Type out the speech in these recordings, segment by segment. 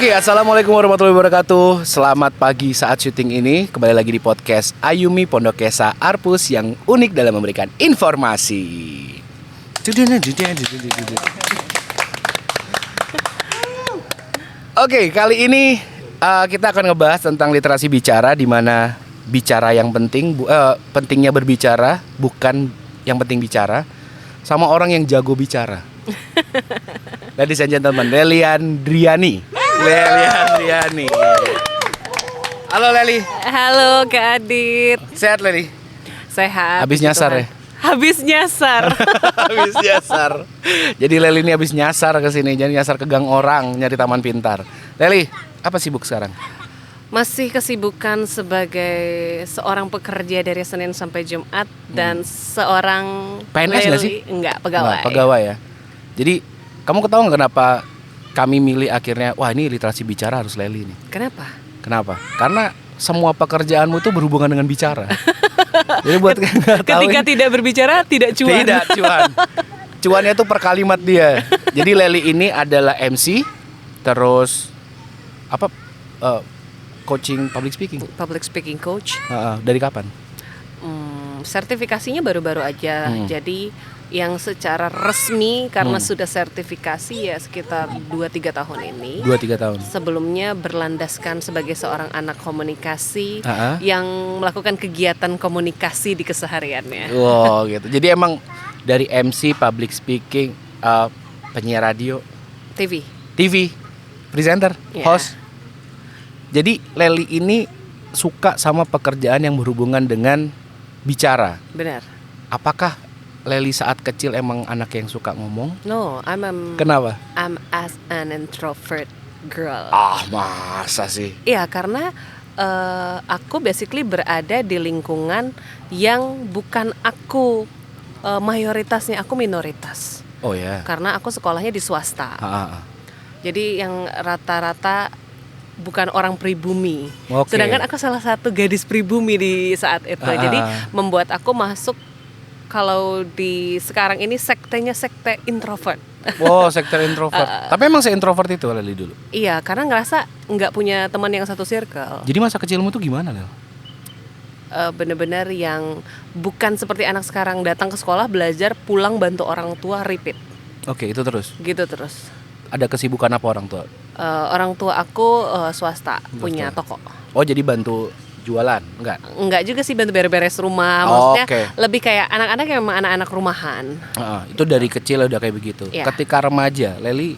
Oke, assalamualaikum warahmatullahi wabarakatuh. Selamat pagi saat syuting ini. Kembali lagi di podcast Ayumi Pondokesa Arpus yang unik dalam memberikan informasi. Oke, kali ini kita akan ngebahas tentang literasi bicara, di mana bicara yang penting, pentingnya berbicara, bukan yang penting bicara, sama orang yang jago bicara. Ladies and gentlemen, Lelian Driani. Halo Leli. Halo Kak Adit. Sehat Leli? Sehat. Habis nyasar ya? Habis nyasar. Habis nyasar. Jadi Leli ini habis nyasar ke sini, jadi nyasar ke gang orang nyari taman pintar. Leli, apa sibuk sekarang? Masih kesibukan sebagai seorang pekerja dari Senin sampai Jumat dan seorang PNS nggak sih? Enggak, pegawai. Nah, pegawai ya. Jadi kamu ketahuan kenapa kami milih akhirnya, wah ini literasi bicara harus Leli nih. Kenapa? Karena semua pekerjaanmu itu berhubungan dengan bicara. Jadi buat ketika tidak berbicara tidak cuan. Tidak cuan. Cuannya tuh per kalimat dia. Jadi Leli ini adalah MC, terus coaching public speaking. Public speaking coach. Dari kapan? Sertifikasinya baru-baru aja. Jadi yang secara resmi karena sudah sertifikasi ya sekitar 2-3 tahun ini. 2-3 tahun. Sebelumnya berlandaskan sebagai seorang anak komunikasi yang melakukan kegiatan komunikasi di kesehariannya. Wow, gitu. Jadi emang dari MC, public speaking, penyiar radio, TV, presenter, host. Jadi Leli ini suka sama pekerjaan yang berhubungan dengan bicara. Benar. Apakah Leli saat kecil emang anak yang suka ngomong? No, Kenapa? I'm as an introvert girl. Masa sih? Iya, karena aku basically berada di lingkungan yang bukan aku mayoritasnya, aku minoritas. Oh ya. Karena aku sekolahnya di swasta. Jadi yang rata-rata bukan orang pribumi. Okay. Sedangkan aku salah satu gadis pribumi di saat itu. Jadi membuat aku masuk, kalau di sekarang ini sektenya sekte introvert. Wow, sekte introvert. Tapi emang se-introvert itu Leli dulu? Iya, karena ngerasa nggak punya teman yang satu circle. Jadi masa kecilmu tuh gimana, Lel? Bener-bener yang bukan seperti anak sekarang, datang ke sekolah, belajar, pulang bantu orang tua, repeat. Oke, itu terus? Gitu terus. Ada kesibukan apa orang tua? Orang tua aku swasta, punya toko. Oh, jadi bantu jualan? Enggak juga sih, bantu beres-beres rumah. Maksudnya lebih kayak anak-anak yang memang anak-anak rumahan. Itu dari kecil udah kayak begitu. Yeah. Ketika remaja, Leli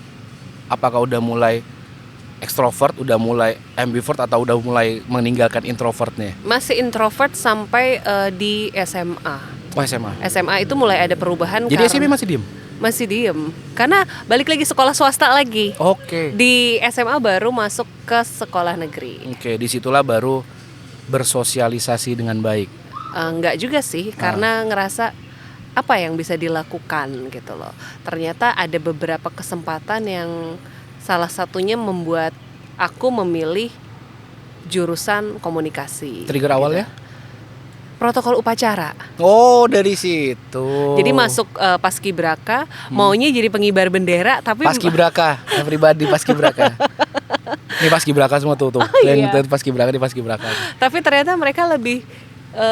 apakah udah mulai ekstrovert, udah mulai ambivert, atau udah mulai meninggalkan introvertnya? Masih introvert sampai di SMA. Oh, SMA. SMA itu mulai ada perubahan. Jadi SMP masih diem? Masih diem, karena balik lagi sekolah swasta lagi. Oke. Di SMA baru masuk ke sekolah negeri. Oke, disitulah baru bersosialisasi dengan baik. Enggak juga sih, karena ngerasa apa yang bisa dilakukan gitu loh. Ternyata ada beberapa kesempatan yang salah satunya membuat aku memilih jurusan komunikasi. Trigger awalnya? Protokol upacara. Oh, dari situ. Jadi masuk paskibraka, maunya jadi pengibar bendera, tapi paskibraka, everybody paskibraka. Ini paskibraka semua tuh. Yang paskibraka di paskibraka. Tapi ternyata mereka lebih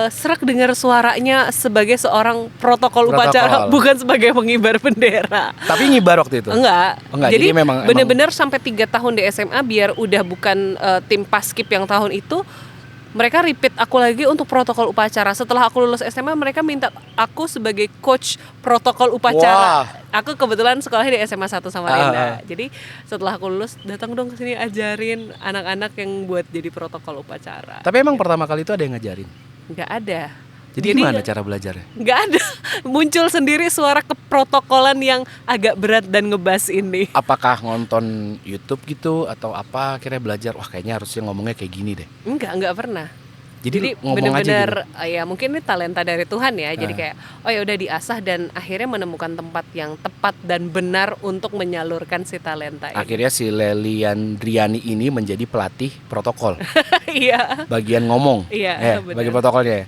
serak dengar suaranya sebagai seorang protokol upacara, bukan sebagai pengibar bendera. Tapi ngibar waktu itu? Enggak. Jadi memang benar-benar sampai 3 tahun di SMA, biar udah bukan tim paskib yang tahun itu, mereka repeat aku lagi untuk protokol upacara. Setelah aku lulus SMA, mereka minta aku sebagai coach protokol upacara. Wah. Aku kebetulan sekolahnya di SMA 1 Samarinda. Jadi setelah aku lulus, datang dong ke sini ajarin anak-anak yang buat jadi protokol upacara. Tapi emang pertama kali itu ada yang ngajarin? Nggak ada. Jadi gimana cara belajarnya? Nggak ada. Muncul sendiri suara keprotokolan yang agak berat dan ngebas ini. Apakah nonton YouTube gitu atau apa, akhirnya belajar, wah kayaknya harusnya ngomongnya kayak gini deh? Enggak pernah. Jadi benar-benar ya mungkin ini talenta dari Tuhan ya. Jadi kayak ya udah diasah dan akhirnya menemukan tempat yang tepat dan benar untuk menyalurkan si talenta ini. Akhirnya si Lelian Driani ini menjadi pelatih protokol. Iya. Bagian ngomong. Iya, bagian protokolnya ya.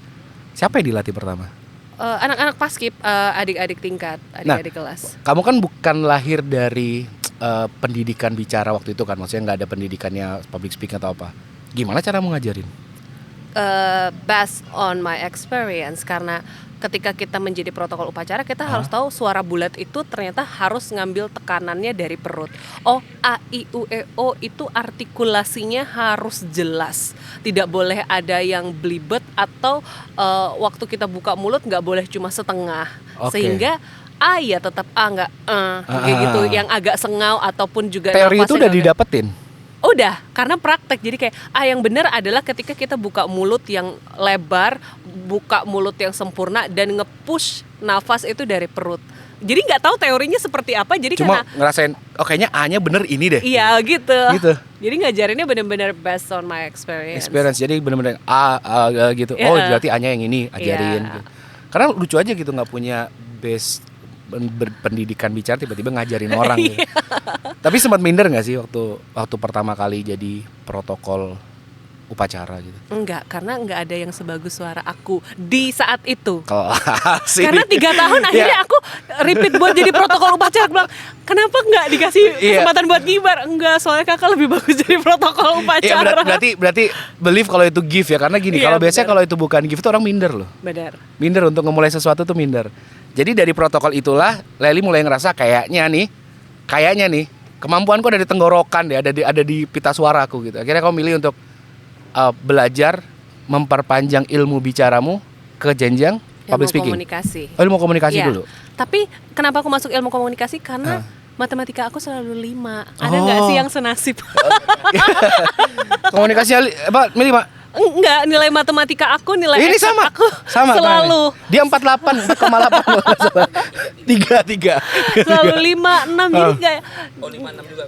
Siapa yang dilatih pertama? Anak-anak paskib, adik-adik tingkat, adik-adik kelas. Kamu kan bukan lahir dari pendidikan bicara waktu itu kan, maksudnya nggak ada pendidikannya public speaking atau apa. Gimana cara mau ngajarin? Based on my experience, karena ketika kita menjadi protokol upacara kita harus tahu suara bulat itu ternyata harus ngambil tekanannya dari perut. Oh, a i u e o itu artikulasinya harus jelas, tidak boleh ada yang belibet atau waktu kita buka mulut nggak boleh cuma setengah. Sehingga a ya tetap a, nggak kayak gitu, yang agak sengau ataupun juga teori itu udah didapetin. Udah, karena praktek. Jadi kayak yang benar adalah ketika kita buka mulut yang lebar, buka mulut yang sempurna dan nge-push nafas itu dari perut. Jadi nggak tahu teorinya seperti apa. Jadi cuma karena ngerasain, kayaknya A-nya bener ini deh. Iya gitu. Gitu. Jadi ngajarinnya benar-benar based on my experience. Jadi benar-benar gitu. Oh berarti A-nya yang ini ajarin. Gitu. Karena lucu aja gitu, nggak punya base berpendidikan bicara tiba-tiba ngajarin orang gitu. Tapi sempat minder nggak sih waktu pertama kali jadi protokol upacara gitu? Enggak, karena nggak ada yang sebagus suara aku di saat itu. Kelas. Karena 3 tahun akhirnya aku repeat buat jadi protokol upacara. Aku bilang, kenapa nggak dikasih kesempatan buat ngibar? Enggak, soalnya kakak lebih bagus jadi protokol upacara. Berarti believe kalau itu gift ya. Karena gini, kalau biasanya kalau itu bukan gift itu orang minder loh. Benar. Minder untuk memulai sesuatu tuh minder. Jadi dari protokol itulah Leli mulai ngerasa kayaknya nih kemampuanku ada di tenggorokan deh, ada di pita suaraku gitu. Akhirnya kau milih untuk belajar memperpanjang ilmu bicaramu ke jenjang public speaking. Komunikasi. Ilmu komunikasi dulu. Tapi kenapa aku masuk ilmu komunikasi? Karena matematika aku selalu 5. Ada nggak sih yang senasib? Komunikasinya milih 5. Enggak, nilai matematika aku, nilai ini sama aku selalu kan? Dia 48, 4,8 3 selalu 5, 6 jadi kayak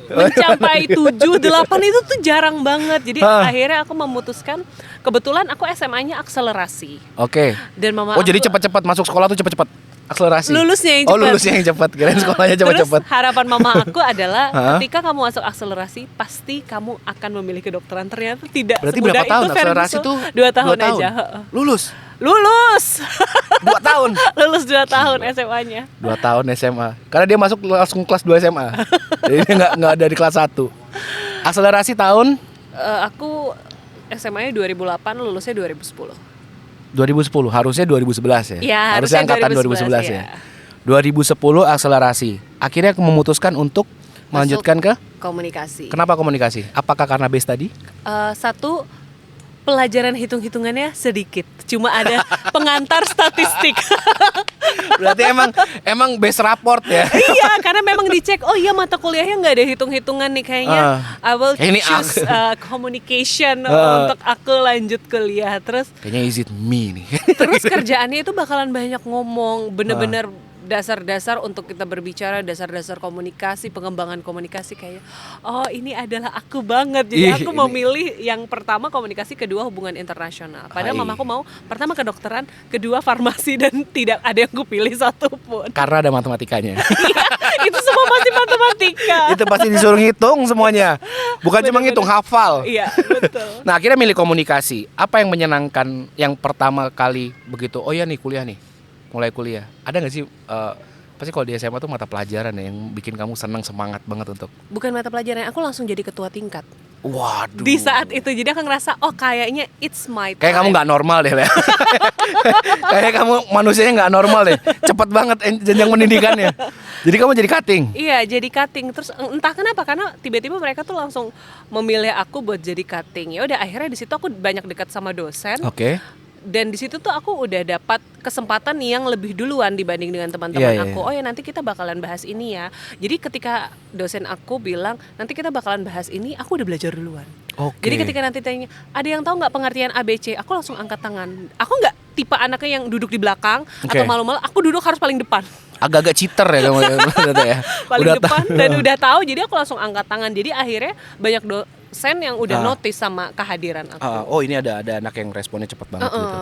mencapai 7, 8 itu tuh jarang banget. Jadi akhirnya aku memutuskan, kebetulan aku SMA-nya akselerasi. Oke. Dan mama jadi cepat-cepat masuk sekolah tuh cepat-cepat. Akselerasi. Lulusnya yang cepat. Lulusnya yang cepat. Kirain sekolahnya cepat-cepat. Terus harapan mama aku adalah ketika kamu masuk akselerasi pasti kamu akan memilih kedokteran. Ternyata tidak. Berarti semudah berapa tahun itu, akselerasi tuh? 2 tahun aja. Lulus 2 tahun. Lulus 2 tahun SMA-nya. 2 tahun SMA. Karena dia masuk langsung kelas 2 SMA. Jadi dia enggak dari kelas 1. Akselerasi tahun? Aku SMA-nya 2008, lulusnya 2010. 2010, harusnya 2011 ya? Ya, harusnya angkatan 2011 ya. 2010 akselerasi. Akhirnya aku memutuskan untuk melanjutkan ke komunikasi. Kenapa komunikasi? Apakah karena base tadi? Satu, pelajaran hitung-hitungannya sedikit. Cuma ada pengantar statistik. Berarti emang base rapport ya? Iya, karena memang dicek. Oh iya, mata kuliahnya nggak ada hitung-hitungan nih kayaknya. I will choose communication untuk aku lanjut kuliah. Terus kayaknya is it me nih. Terus kerjaannya itu bakalan banyak ngomong, bener-bener dasar-dasar untuk kita berbicara, dasar-dasar komunikasi, pengembangan komunikasi kayak ini adalah aku banget. Jadi aku memilih yang pertama komunikasi, kedua hubungan internasional. Padahal mamaku mau pertama kedokteran, kedua farmasi, dan tidak ada yang aku pilih satupun. Karena ada matematikanya. Iya, itu semua pasti matematika. Itu pasti disuruh ngitung semuanya. Bukan cuma ngitung, hafal. Iya, betul. Nah, akhirnya milih komunikasi. Apa yang menyenangkan yang pertama kali begitu? Oh ya nih kuliah nih. Mulai kuliah, ada nggak sih pasti kalau di SMA tuh mata pelajaran ya yang bikin kamu senang, semangat banget untuk? Bukan mata pelajaran, aku langsung jadi ketua tingkat. Waduh. Di saat itu jadi aku ngerasa kayaknya it's my time. Kayak kamu nggak normal deh, Le. Kayak kamu manusianya nggak normal deh, cepet banget jenjang pendidikannya. Jadi kamu jadi cutting? Iya, jadi cutting. Terus entah kenapa, karena tiba-tiba mereka tuh langsung memilih aku buat jadi cutting. Ya udah, akhirnya di situ aku banyak dekat sama dosen. Oke. Dan di situ tuh aku udah dapat kesempatan yang lebih duluan dibanding dengan teman-teman aku. Oh ya, nanti kita bakalan bahas ini ya. Jadi ketika dosen aku bilang nanti kita bakalan bahas ini, aku udah belajar duluan. Jadi ketika nanti tanya, ada yang tahu nggak pengertian ABC? Aku langsung angkat tangan. Aku nggak tipe anaknya yang duduk di belakang atau malu-malu. Aku duduk harus paling depan. Agak-agak cheater ya kamu ya. Paling udah depan dan udah tahu. Jadi aku langsung angkat tangan. Jadi akhirnya banyak dosen yang udah notice sama kehadiran aku. Ini ada anak yang responnya cepat banget gitu.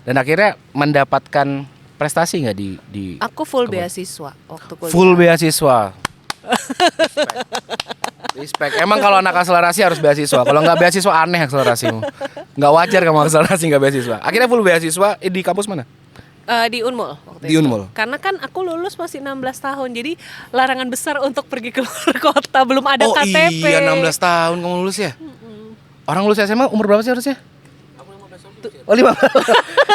Dan akhirnya mendapatkan prestasi nggak di Aku full beasiswa waktu kuliah. Full beasiswa. Respect. Emang kalau anak akselerasi harus beasiswa. Kalau nggak beasiswa aneh akselerasimu. Nggak wajar kamu akselerasi nggak beasiswa. Akhirnya full beasiswa di kampus mana? Di Unmul waktu Di itu. Unmul. Karena kan aku lulus masih 16 tahun. Jadi larangan besar untuk pergi keluar kota, belum ada KTP. Oh iya 16 tahun kamu lulus ya? Orang lulus SMA umur berapa sih harusnya? Oh 15.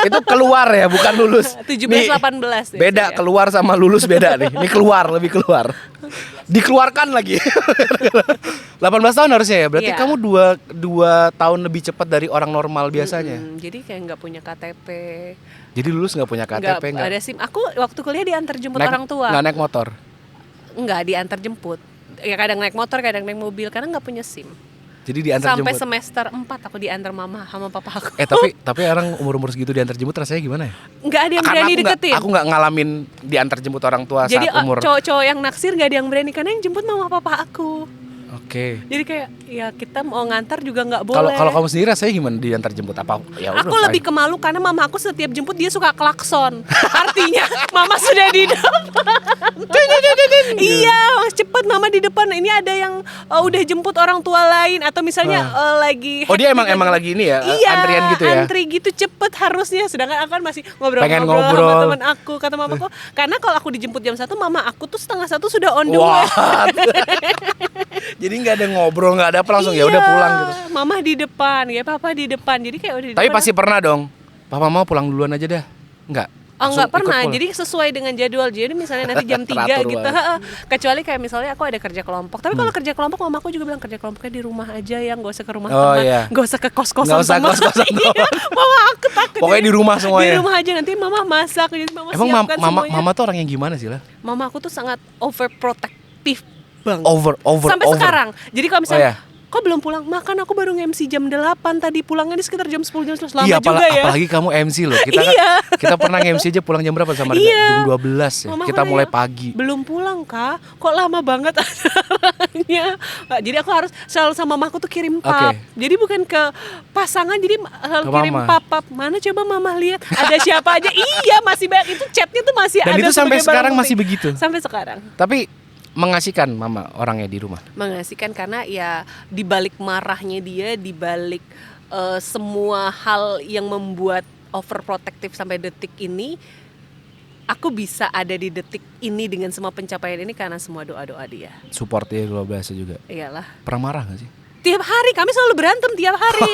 Itu keluar ya, bukan lulus. 17 Nih, 18 ya, beda, saya. keluar sama lulus beda nih. Ini keluar, lebih keluar. Dikeluarkan lagi. 18 tahun harusnya ya. Berarti Iya. kamu 2 tahun lebih cepat dari orang normal biasanya. Jadi kayak nggak punya KTP. Jadi lulus nggak punya KTP, Nggak ada SIM. Aku waktu kuliah diantar jemput orang tua. Nggak naik motor. Nggak diantar jemput. Ya kadang naik motor, kadang naik mobil karena nggak punya SIM. Jadi diantar Sampai jemput. semester 4 aku diantar mama sama papa aku. Tapi orang umur segitu diantar jemput rasanya gimana ya? Nggak ada yang Karena berani deketin. aku nggak ngalamin diantar jemput orang tua Jadi saat umur. cowok-cowok yang naksir nggak ada yang berani karena yang jemput mama papa aku. Oke. Jadi kayak ya kita mau ngantar juga nggak Kalau boleh. kalau kamu sendiri rasanya gimana diantar jemput apa? Ya udah, Aku lebih fine. kemalu karena mama aku setiap jemput dia suka klakson. Artinya mama sudah di depan. Iya, mas cepet mama di depan. Ini ada yang udah jemput orang tua lain atau misalnya lagi. Oh dia hektik emang lagi ini ya, Iya, antrian gitu ya. antri gitu cepet harusnya. Sedangkan aku kan masih ngobrol Pengen sama ngobrol. teman aku. Kata mamaku, karena kalau aku dijemput jam 1, mama aku tuh 1:30 sudah on the way. Wah. Jadi nggak ada ngobrol, nggak ada apa, langsung ya udah Iya, pulang gitu. Mama di depan, ya papa di depan. Jadi kayak udah di Tapi depan. pasti pernah dong. Papa mau pulang duluan aja dah. Enggak. Oh Langsung nggak pernah, ikut pulang. jadi sesuai dengan jadwal. Jadi misalnya nanti jam 3 Teratur gitu. banget. Kecuali kayak misalnya aku ada kerja kelompok. Tapi kalau kerja kelompok mamaku juga bilang kerja kelompoknya di rumah aja ya, nggak usah ke rumah Oh, teman, iya. nggak usah ke kos-kosan Nggak usah teman. kos-kosan Iya, teman. mama aku takut. Pokoknya di rumah semuanya. Di rumah aja, nanti mama masak, jadi mama Emang siapkan semuanya. mama tuh orang yang gimana sih lah? Mama aku tuh sangat overprotective banget. Over. Sampai sekarang. Jadi kalau misalnya Oh, iya. kok belum pulang? Makan aku baru nge-MC jam 8 tadi, pulangnya di sekitar jam 10 jam 11. Lama Iya, juga ya. apalagi kamu MC loh. Kita Iya. kita pernah MC aja pulang jam berapa sama Rida? Iya. Jam 12 ya. Mama Kita aku mulai nanya, pagi. belum pulang kak, kok lama banget acaranya. Jadi aku harus selalu sama mamaku tuh kirim pap. Oke. Jadi bukan ke pasangan, jadi selalu Ke kirim mama. pap. Mana coba mama lihat ada siapa aja. Iya masih banyak, itu chatnya tuh masih Dan ada. itu sampai sebagai barang sekarang bukti. masih begitu. Sampai sekarang Tapi mengasihkan mama orangnya di rumah. mengasihkan karena ya dibalik marahnya dia, dibalik semua hal yang membuat overprotective sampai detik ini, aku bisa ada di detik ini dengan semua pencapaian ini karena semua doa-doa dia. Support dia luar biasa juga. Iyalah. Pernah marah gak sih? Tiap hari kami selalu berantem tiap hari.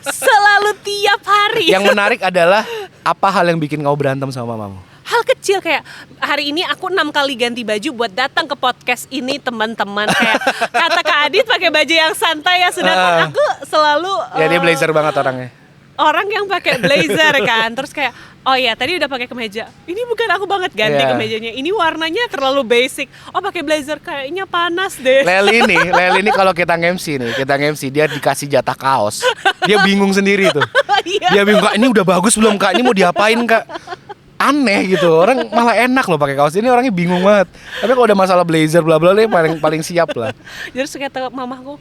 Selalu tiap hari. Yang menarik adalah apa hal yang bikin kamu berantem sama mamamu? Hal kecil kayak hari ini aku 6 kali ganti baju buat datang ke podcast ini teman-teman. Kayak kata Kak Adit pakai baju yang santai ya, sedangkan aku selalu Ya dia blazer banget orangnya. orang yang pakai blazer kan. Terus kayak oh iya tadi udah pakai kemeja. Ini bukan aku banget ganti Iya. kemejanya. Ini warnanya terlalu basic. Oh pakai blazer kayaknya panas deh. Leli ini kalau kita nge-MC dia dikasih jatah kaos. Dia bingung sendiri tuh. Iya. Dia bingung, Kak, ini udah bagus belum Kak? Ini mau diapain Kak? Aneh gitu. Orang malah enak loh pakai kaos. Ini orangnya bingung banget. Tapi kalau udah masalah blazer bla bla dia paling siap lah. Jadi kata mamaku,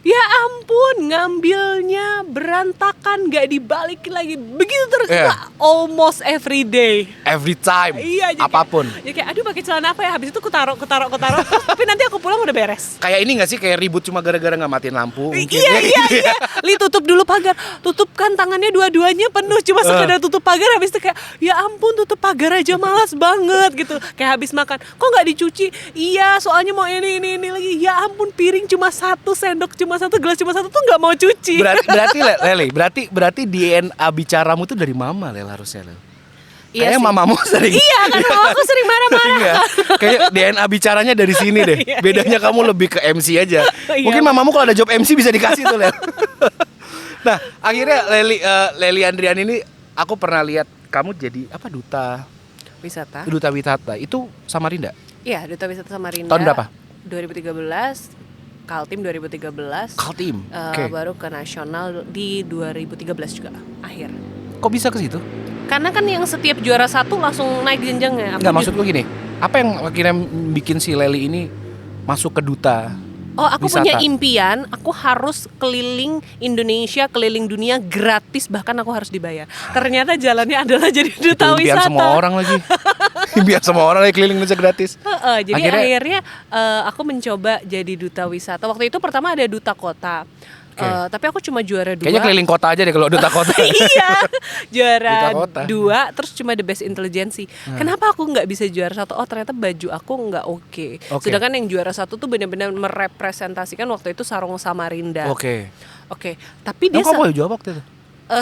ya ampun ngambilnya berantakan gak dibalikin lagi begitu terus. Iya. Almost every day. Every time. Iya jadi Apapun. Kayak, jadi kayak aduh pakai celana apa ya, habis itu kutaruh terus, tapi nanti aku pulang udah beres. Kayak ini gak sih, kayak ribut cuma gara-gara gak matiin lampu mungkin. Iya. Li tutup dulu pagar, tutupkan tangannya dua-duanya penuh, cuma sekedar tutup pagar. Habis itu kayak ya ampun tutup pagar aja malas banget gitu. Kayak habis makan kok nggak dicuci, iya soalnya mau ini lagi, ya ampun piring cuma satu, sendok cuma satu, gelas cuma satu tuh nggak mau cuci. Berarti DNA bicaramu tuh dari mama Lel harusnya Lel. Iya Kayaknya sih. mamamu sering. Iya kan aku sering marah-marah. Iya. Kayak DNA bicaranya dari sini deh. Iya, Bedanya kamu lebih ke MC aja. Iya. Mungkin mamamu kalau ada job MC bisa dikasih tuh Lel. Nah akhirnya Leli Andrian ini aku pernah lihat kamu jadi apa, duta Wisata. wisata itu Samarinda. Iya, Duta Wisata Samarinda. Tahun berapa? 2013. Kaltim 2013. Kaltim. Baru ke nasional di 2013 juga akhir. Kok bisa ke situ? Karena kan yang setiap juara satu langsung naik jenjangnya. Enggak, maksudku gini. Apa yang akhirnya bikin si Leli ini masuk ke duta? Oh, aku wisata? punya impian, aku harus keliling Indonesia, keliling dunia gratis, bahkan aku harus dibayar. Ternyata jalannya adalah jadi duta Itu impian wisata. semua orang lagi. Impian semua orang lagi keliling Indonesia gratis. Jadi akhirnya aku mencoba jadi duta wisata. Waktu itu pertama ada duta kota. Oke. Tapi aku cuma juara 2. Kayaknya keliling kota aja deh kalau duta kota. Iya, juara Duta kota. 2, terus cuma the best intelligence. Kenapa aku nggak bisa juara 1? Oh ternyata baju aku nggak oke. Oke. Sedangkan yang juara 1 tuh benar-benar merepresentasikan waktu itu sarung Samarinda. Oke. Tapi dia Kamu baju apa waktu itu?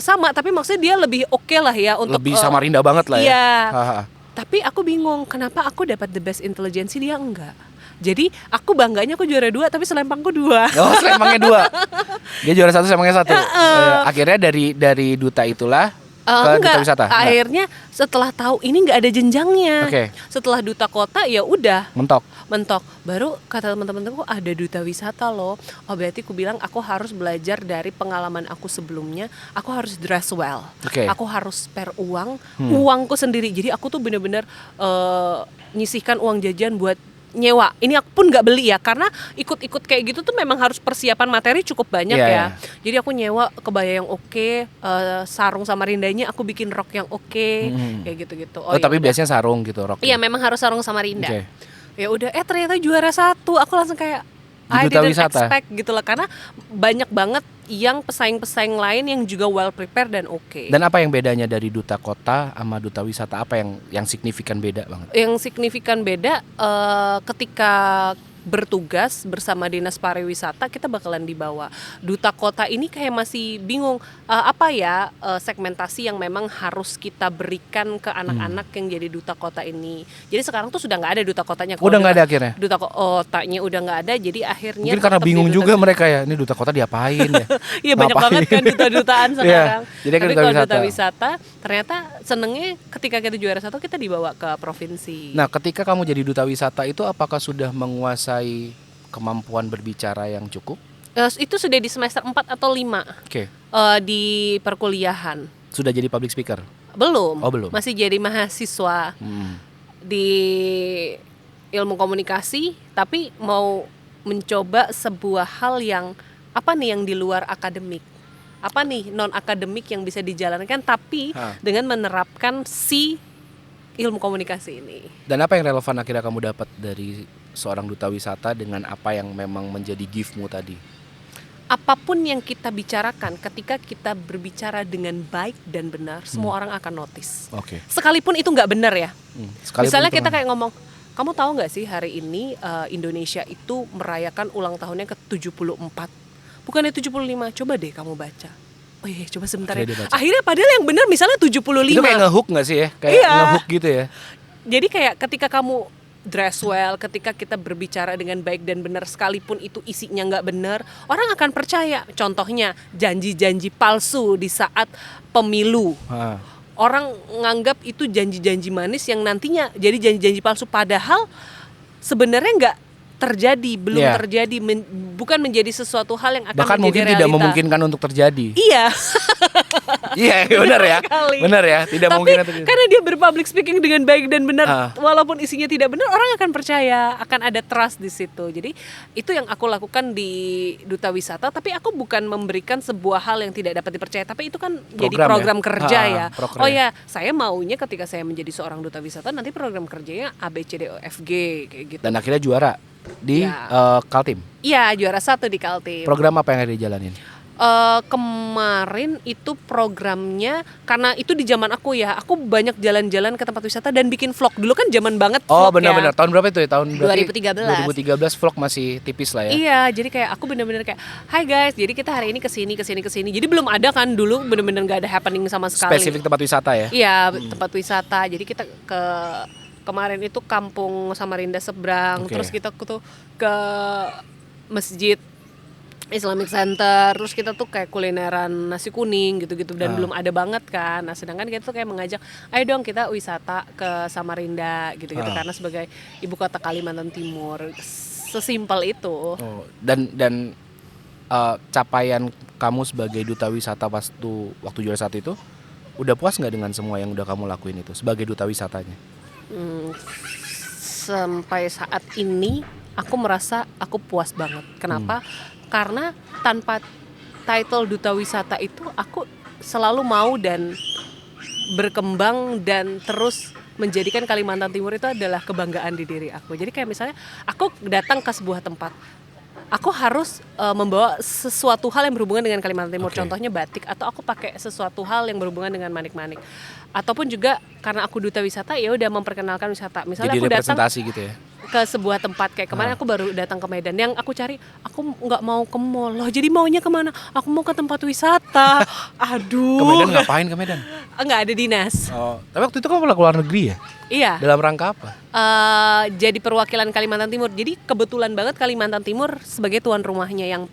sama, tapi maksudnya dia lebih oke lah ya untuk Lebih Samarinda banget lah ya. Iya. Haha. Tapi aku bingung kenapa aku dapat the best intelligence dia enggak. Jadi aku bangganya aku juara 2 tapi selempangku 2. Oh, selempangnya 2. Dia juara 1, selempangnya 1. Akhirnya dari duta itulah ke duta wisata. Enggak? Akhirnya setelah tahu ini nggak ada jenjangnya. Oke. Setelah duta kota ya udah Mentok. baru kata teman-temanku ada duta wisata loh. Oh berarti aku bilang aku harus belajar dari pengalaman aku sebelumnya. Aku harus dress well. Oke. Aku harus spare uangku sendiri. Jadi aku tuh bener-bener nyisihkan uang jajan buat nyewa. Ini aku pun nggak beli ya, karena ikut-ikut kayak gitu tuh memang harus persiapan materi cukup banyak Iya, ya. iya. Jadi aku nyewa kebaya yang oke, sarung Samarindanya aku bikin rok yang oke, kayak gitu-gitu. Oh, tapi biasanya sarung gitu, rok. iya memang harus sarung Samarinda. Oke. Ya udah, ternyata juara 1. Aku langsung kayak Di I duta didn't wisata. expect gitu lah, karena banyak banget yang pesaing-pesaing lain yang juga well prepared dan oke. Dan apa yang bedanya dari duta kota sama duta wisata? Apa yang signifikan beda banget? Yang signifikan beda ketika bertugas bersama dinas pariwisata kita bakalan dibawa. Duta kota ini kayak masih bingung apa ya segmentasi yang memang harus kita berikan ke anak-anak yang jadi duta kota ini. Jadi sekarang tuh sudah nggak ada duta kotanya. Kalau Udah nggak ada akhirnya? Duta kotanya udah nggak ada, jadi akhirnya Mungkin karena tetap di bingung duta juga mereka ya, ini duta kota diapain ya? Iya banyak Ngapain? banget kan duta-dutaan Iya, sekarang. jadi kan Tapi duta kalau wisata. duta wisata ternyata senengnya ketika kita juara 1 kita dibawa ke provinsi. Nah, ketika kamu jadi duta wisata itu apakah sudah menguasai kemampuan berbicara yang cukup? Itu sudah di semester 4 atau 5 Oke. di perkuliahan. Sudah jadi public speaker? Belum. Oh, belum. Masih jadi mahasiswa di ilmu komunikasi, tapi mau mencoba sebuah hal yang apa nih yang di luar akademik. Apa nih non akademik yang bisa dijalankan tapi dengan menerapkan si ilmu komunikasi ini. Dan apa yang relevan akhirnya kamu dapat dari seorang duta wisata dengan apa yang memang menjadi giftmu tadi? Apapun yang kita bicarakan, ketika kita berbicara dengan baik dan benar, semua orang akan notice. Oke. Sekalipun itu nggak benar ya. Sekalipun Misalnya itu kita kayak ngomong, kamu tahu nggak sih hari ini Indonesia itu merayakan ulang tahunnya ke-74. Bukannya 75, coba deh kamu baca. Oh iya, coba sebentar ya. Akhirnya dia baca. Akhirnya padahal yang benar misalnya 75. Itu kayak ngehook gak sih ya? Kayak Iya. ngehook gitu ya? Jadi kayak ketika kamu dress well, ketika kita berbicara dengan baik dan benar sekalipun itu isinya nggak benar, orang akan percaya. Contohnya janji-janji palsu di saat pemilu. Orang nganggap itu janji-janji manis yang nantinya jadi janji-janji palsu, padahal sebenarnya nggak terjadi, belum Iya. terjadi, bukan menjadi sesuatu hal yang akan Bahkan menjadi mungkin realita. tidak memungkinkan untuk terjadi. Iya. Iya, benar ya. Kali. Benar ya, tidak Tapi mungkin terjadi. karena dia berpublic speaking dengan baik dan benar, Ah. walaupun isinya tidak benar, orang akan percaya, akan ada trust di situ. Jadi itu yang aku lakukan di duta wisata. Tapi aku bukan memberikan sebuah hal yang tidak dapat dipercaya. Tapi itu kan jadi Program ya? program kerja ya. Program. Oh ya, saya maunya ketika saya menjadi seorang duta wisata nanti program kerjanya A B C D E F G kayak gitu. Dan akhirnya juara di Ya. Kaltim. Iya, juara 1 di Kaltim. Program apa yang ada dijalanin? Kemarin itu programnya, karena itu di zaman aku ya, aku banyak jalan-jalan ke tempat wisata dan bikin vlog. Dulu kan zaman banget Oh, vlog benar-benar. ya. Tahun berapa itu ya? Tahun berarti 2013. 2013 vlog masih tipis lah ya. Iya, jadi kayak aku bener-bener kayak, hai guys, jadi kita hari ini kesini. Jadi belum ada kan dulu, bener-bener gak ada happening sama sekali. Spesifik tempat wisata ya? Iya, tempat wisata. Jadi kita kemarin itu kampung Samarinda seberang, Oke. terus kita tuh ke masjid Islamic Center, terus kita tuh kayak kulineran nasi kuning gitu-gitu dan belum ada banget kan. Nah, sedangkan kita tuh kayak mengajak, ayo dong kita wisata ke Samarinda gitu-gitu karena sebagai ibu kota Kalimantan Timur. Sesimpel itu. Oh, dan capaian kamu sebagai duta wisata waktu juara 1 itu udah puas nggak dengan semua yang udah kamu lakuin itu sebagai duta wisatanya? Sampai saat ini aku merasa aku puas banget. Kenapa? Karena tanpa title duta wisata itu aku selalu mau dan berkembang dan terus menjadikan Kalimantan Timur itu adalah kebanggaan di diri aku. Jadi kayak misalnya aku datang ke sebuah tempat, aku harus membawa sesuatu hal yang berhubungan dengan Kalimantan Timur. Oke. Contohnya batik, atau aku pakai sesuatu hal yang berhubungan dengan manik-manik. Ataupun juga karena aku duta wisata, ya udah memperkenalkan wisata. Misalnya Jadi aku datang representasi gitu ya. ke sebuah tempat, kayak kemarin aku baru datang ke Medan, yang aku cari, aku nggak mau ke mall loh, jadi maunya kemana? Aku mau ke tempat wisata. Aduh. Ke Medan ngapain ke Medan? Nggak ada dinas. Oh, tapi waktu itu kamu pernah keluar negeri ya? Iya. Dalam rangka apa? Jadi perwakilan Kalimantan Timur. Jadi kebetulan banget Kalimantan Timur sebagai tuan rumahnya yang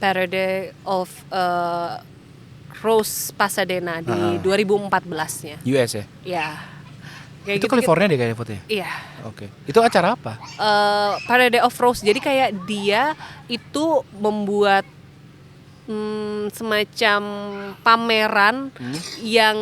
Parade of Rose Pasadena di 2014-nya. US ya? Ya. Kayak Itu gitu-gitu. California deh kayaknya fotonya. Iya. Oke. Itu acara apa? Parade of Rose. Jadi kayak dia itu membuat semacam pameran yang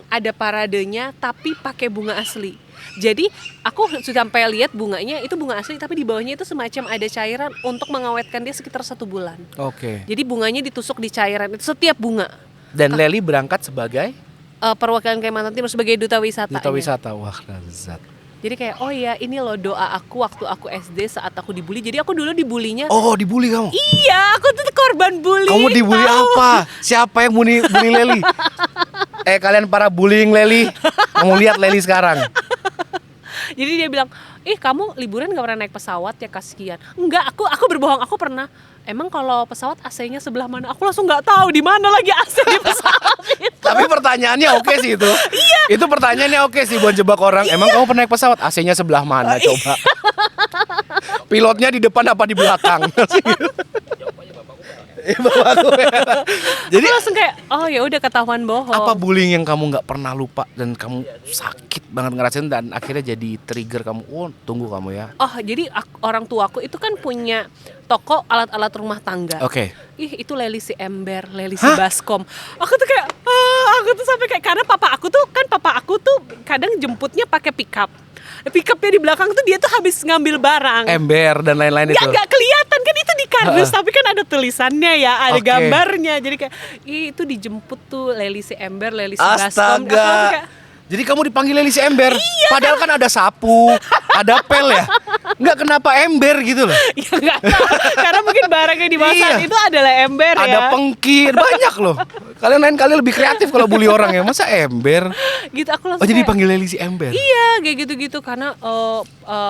ada paradenya tapi pakai bunga asli. Jadi aku sudah sampai lihat bunganya, itu bunga asli, tapi di bawahnya itu semacam ada cairan untuk mengawetkan dia sekitar 1 bulan. Oke. Jadi bunganya ditusuk di cairan itu, setiap bunga. Dan Lely berangkat sebagai Perwakilan Kalimantan Timur sebagai duta wisata. duta wisata. Wah, lazat. Jadi kayak, oh ya ini loh doa aku waktu aku SD saat aku dibully. Jadi aku dulu dibulinya. Oh, dibully kamu? Iya, aku tuh korban bully. Kamu dibully tahu. apa? Siapa yang bully Lely? Kalian para bullying Lely. Kamu lihat Lely sekarang. Jadi dia bilang, kamu liburan gak pernah naik pesawat ya, kasihan. Enggak, aku berbohong, aku pernah. Emang kalau pesawat AC-nya sebelah mana? Aku langsung nggak tahu di mana lagi AC di pesawat itu. Tapi pertanyaannya oke sih itu. Iya. Itu pertanyaannya oke sih buat jebak orang. Emang kamu pernah naik pesawat? AC-nya sebelah mana coba? Pilotnya di depan apa di belakang? Bapakku. Jadi Aku langsung kayak, oh ya udah ketahuan bohong. apa bullying yang kamu nggak pernah lupa dan kamu sakit banget ngerasain dan akhirnya jadi trigger kamu? Oh, tunggu kamu ya. Oh, jadi orang tuaku itu kan punya toko alat-alat rumah tangga. Oke. Itu Lely si ember, Lely si baskom. Aku tuh kayak, aku tuh sampai kayak, karena papa aku tuh kadang jemputnya pakai pickup. Pickupnya di belakang tuh dia tuh habis ngambil barang. Ember dan lain-lain itu. Nggak kelihatan kan itu di kardus, tapi kan ada tulisannya ya, ada Oke. gambarnya. Jadi kayak, itu dijemput tuh Lely si ember, Lely si baskom. Aku Astaga. kayak, Jadi kamu dipanggil Lely si ember. Padahal kan ada sapu, ada pel ya. Nggak, kenapa ember gitu loh. ya nggak tahu, karena mungkin barang yang dimasak Iya. itu adalah ember ya. Ada pengki, banyak loh. Kalian lain kali lebih kreatif kalau bully orang ya. Masa ember? Gitu aku Oh, langsung jadi kayak, dipanggil Lely si ember. iya kayak gitu-gitu karena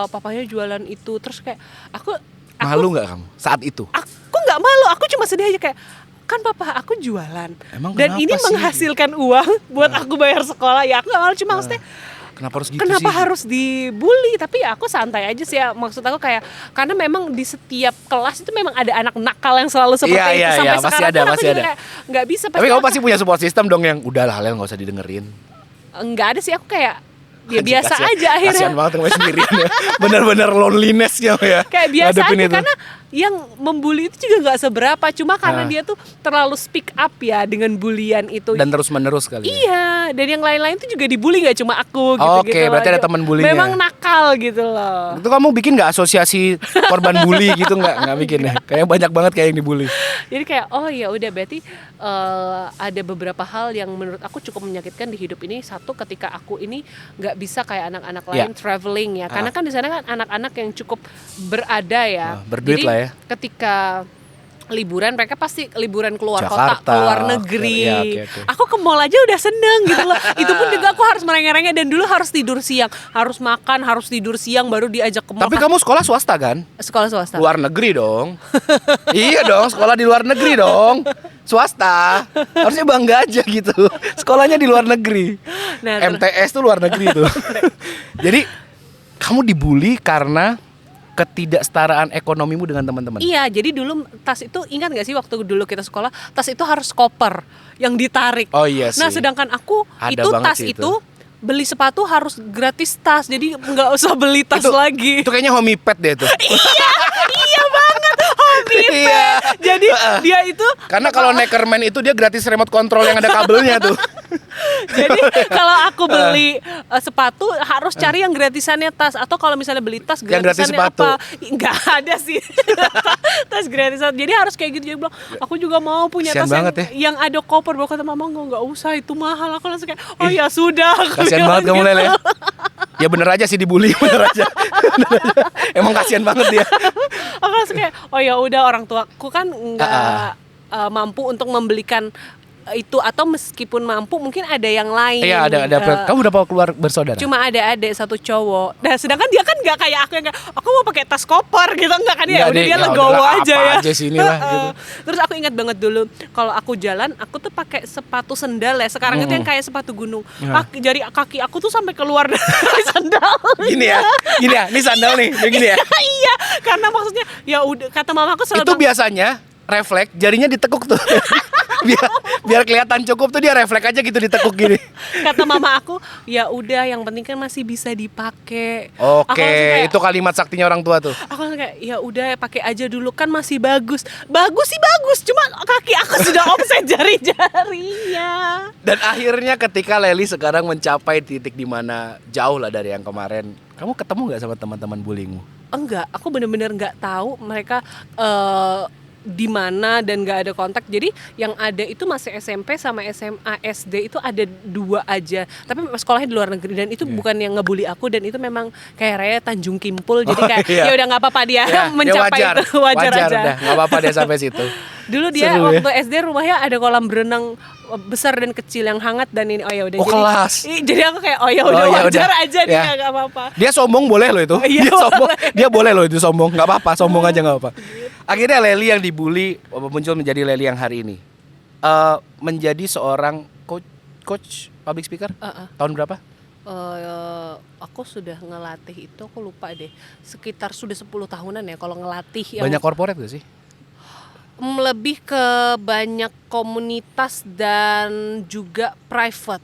papanya jualan itu, terus kayak aku Malu nggak kamu saat itu? aku nggak malu, aku cuma sedih aja kayak, kan papa aku jualan Emang dan kenapa ini sih? menghasilkan uang buat aku bayar sekolah, ya aku nggak malu, cuma maksudnya Kenapa harus gitu kenapa sih? harus dibully? Tapi ya aku santai aja sih ya, maksud aku kayak, karena memang di setiap kelas itu memang ada anak nakal yang selalu seperti Iya, itu iya, sampai iya, pasti sekarang ada, pun aku pasti juga ada. kayak nggak bisa. Tapi kamu pasti punya support system dong yang udahlah Lel nggak usah didengerin. nggak ada sih, aku kayak ya Anjing, biasa kasihan- aja akhirnya. Kasihan banget namanya sendirian ya. Bener-bener loneliness-nya ya. Kayak biasa ngadepin aja itu. karena yang membuli itu juga nggak seberapa, cuma karena Ah. dia tuh terlalu speak up ya dengan bulian itu. Dan terus-menerus kali ya. Iya, dan yang lain-lain tuh juga dibully, nggak cuma aku gitu. Oke, berarti ada teman bullynya. Memang nakal gitu loh. Itu kamu bikin nggak asosiasi korban bully gitu nggak bikin ya? Kayak banyak banget kayak yang dibully. Jadi kayak, oh ya udah, berarti ada beberapa hal yang menurut aku cukup menyakitkan di hidup ini. Satu, ketika aku ini nggak bisa kayak anak-anak lain traveling ya, karena kan di sana kan anak-anak yang cukup berada ya. Berduit Jadi lah ya. ketika liburan, mereka pasti liburan keluar Jakarta, kota, keluar negeri. ya, oke. Aku ke mall aja udah seneng gitu loh. Itu pun juga aku harus merengek-rengek, dan dulu harus tidur siang, harus makan, harus tidur siang baru diajak ke mall. Tapi kamu sekolah swasta kan? Sekolah swasta. Luar negeri dong. Iya dong, sekolah di luar negeri dong. Swasta. Harusnya bangga aja gitu. Sekolahnya di luar negeri. Nah, MTS tuh luar negeri tuh. Jadi kamu dibully karena ketidaksetaraan ekonomimu dengan teman-teman. Iya, jadi dulu tas itu, ingat gak sih waktu dulu kita sekolah, tas itu harus koper yang ditarik. Oh iya sih. Nah, sedangkan aku Ada itu banget tas sih itu beli sepatu harus gratis tas, jadi nggak usah beli tas lagi. Itu kayaknya homie pet deh tuh. Iya banget, hobi Iya. Jadi dia itu Karena kalau Neckerman itu dia gratis remote control yang ada kabelnya tuh. jadi kalau aku beli sepatu harus cari yang gratisannya tas, atau kalau misalnya beli tas Yang gratis gratisannya sepatu. apa? Nggak ada sih. Tas gratisan. Jadi harus kayak gitu. Jadi bilang, aku juga mau punya Kasian tas yang, banget ya. yang ada koper. Bawa kata mama, nggak usah, itu mahal. Aku langsung kayak, oh ya sudah. Aku Kasian bilang banget kamu gitu. Lele. Ya bener aja sih dibully, bener aja. Emang kasihan banget dia. Aku langsung kayak oh ya udah, orang tuaku kan nggak mampu untuk membelikan itu, atau meskipun mampu mungkin ada yang lain. Iya, ada. Kamu berapa keluar bersaudara? Cuma ada adik satu cowok. Nah, sedangkan dia kan nggak kayak aku yang kayak aku mau pakai tas koper gitu, nggak kan ya. Udah dia legowo aja ya. Aja sini lah gitu. Terus aku ingat banget dulu kalau aku jalan, aku tuh pakai sepatu sendal ya. Sekarang itu yang kayak sepatu gunung. Jari kaki aku tuh sampai keluar dari sandal. Gini ya. Ini sandal nih, begini ya. Iya, karena maksudnya ya udah, kata mamaku selalu Itu biasanya refleks jarinya ditekuk tuh. biar kelihatan cukup tuh, dia refleks aja gitu ditekuk gini. kata mama aku, ya udah yang penting kan masih bisa dipakai. Oke, itu kalimat saktinya orang tua tuh. Aku langsung kayak ya udah pakai aja dulu kan masih bagus. Bagus sih bagus, cuma kaki aku sudah offset jari-jarinya. Dan akhirnya ketika Leli sekarang mencapai titik di mana jauh lah dari yang kemarin, kamu ketemu nggak sama teman-teman bullyingmu? Enggak, aku bener-bener nggak tahu mereka di mana dan nggak ada kontak. Jadi yang ada itu masih SMP sama SMA, SD itu ada 2 aja. Tapi sekolahnya di luar negeri, dan itu bukan yang ngebully aku, dan itu memang kayak Raya Tanjung Kimpul. Jadi kayak ya udah nggak apa-apa dia mencapai wajar, itu wajar aja. Udah nggak apa-apa dia sampai situ. Dulu dia Seru, waktu SD rumahnya ada kolam berenang besar dan kecil yang hangat, dan ini oh ya udah. Kelas. Jadi aku kayak oh ya udah wajar aja dia nggak apa-apa. Dia sombong boleh loh itu. Iya, Dia sombong, dia boleh loh itu sombong, nggak apa-apa, sombong aja nggak apa-apa. Akhirnya Leli yang dibully muncul menjadi Leli yang hari ini. Menjadi seorang coach public speaker. Tahun berapa? Aku sudah ngelatih itu, aku lupa deh. Sekitar sudah 10 tahunan ya kalau ngelatih. Banyak corporate gak sih? Lebih ke banyak komunitas dan juga private.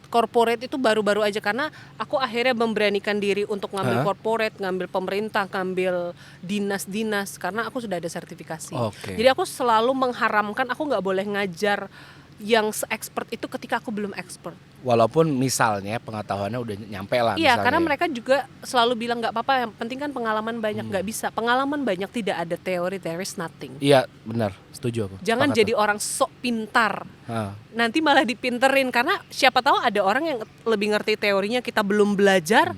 Corporate itu baru-baru aja, karena aku akhirnya memberanikan diri untuk ngambil corporate, ngambil pemerintah, ngambil dinas-dinas, karena aku sudah ada sertifikasi. Jadi aku selalu mengharamkan, aku nggak boleh ngajar yang se-expert itu ketika aku belum expert. Walaupun misalnya pengetahuannya udah nyampe lah. Iya, misalnya. karena mereka juga selalu bilang nggak apa-apa, yang penting kan pengalaman banyak. Nggak bisa, pengalaman banyak tidak ada teori, there is nothing. Iya, benar, setuju aku. Jangan jadi orang sok pintar, nanti malah dipinterin, karena siapa tahu ada orang yang lebih ngerti teorinya, kita belum belajar,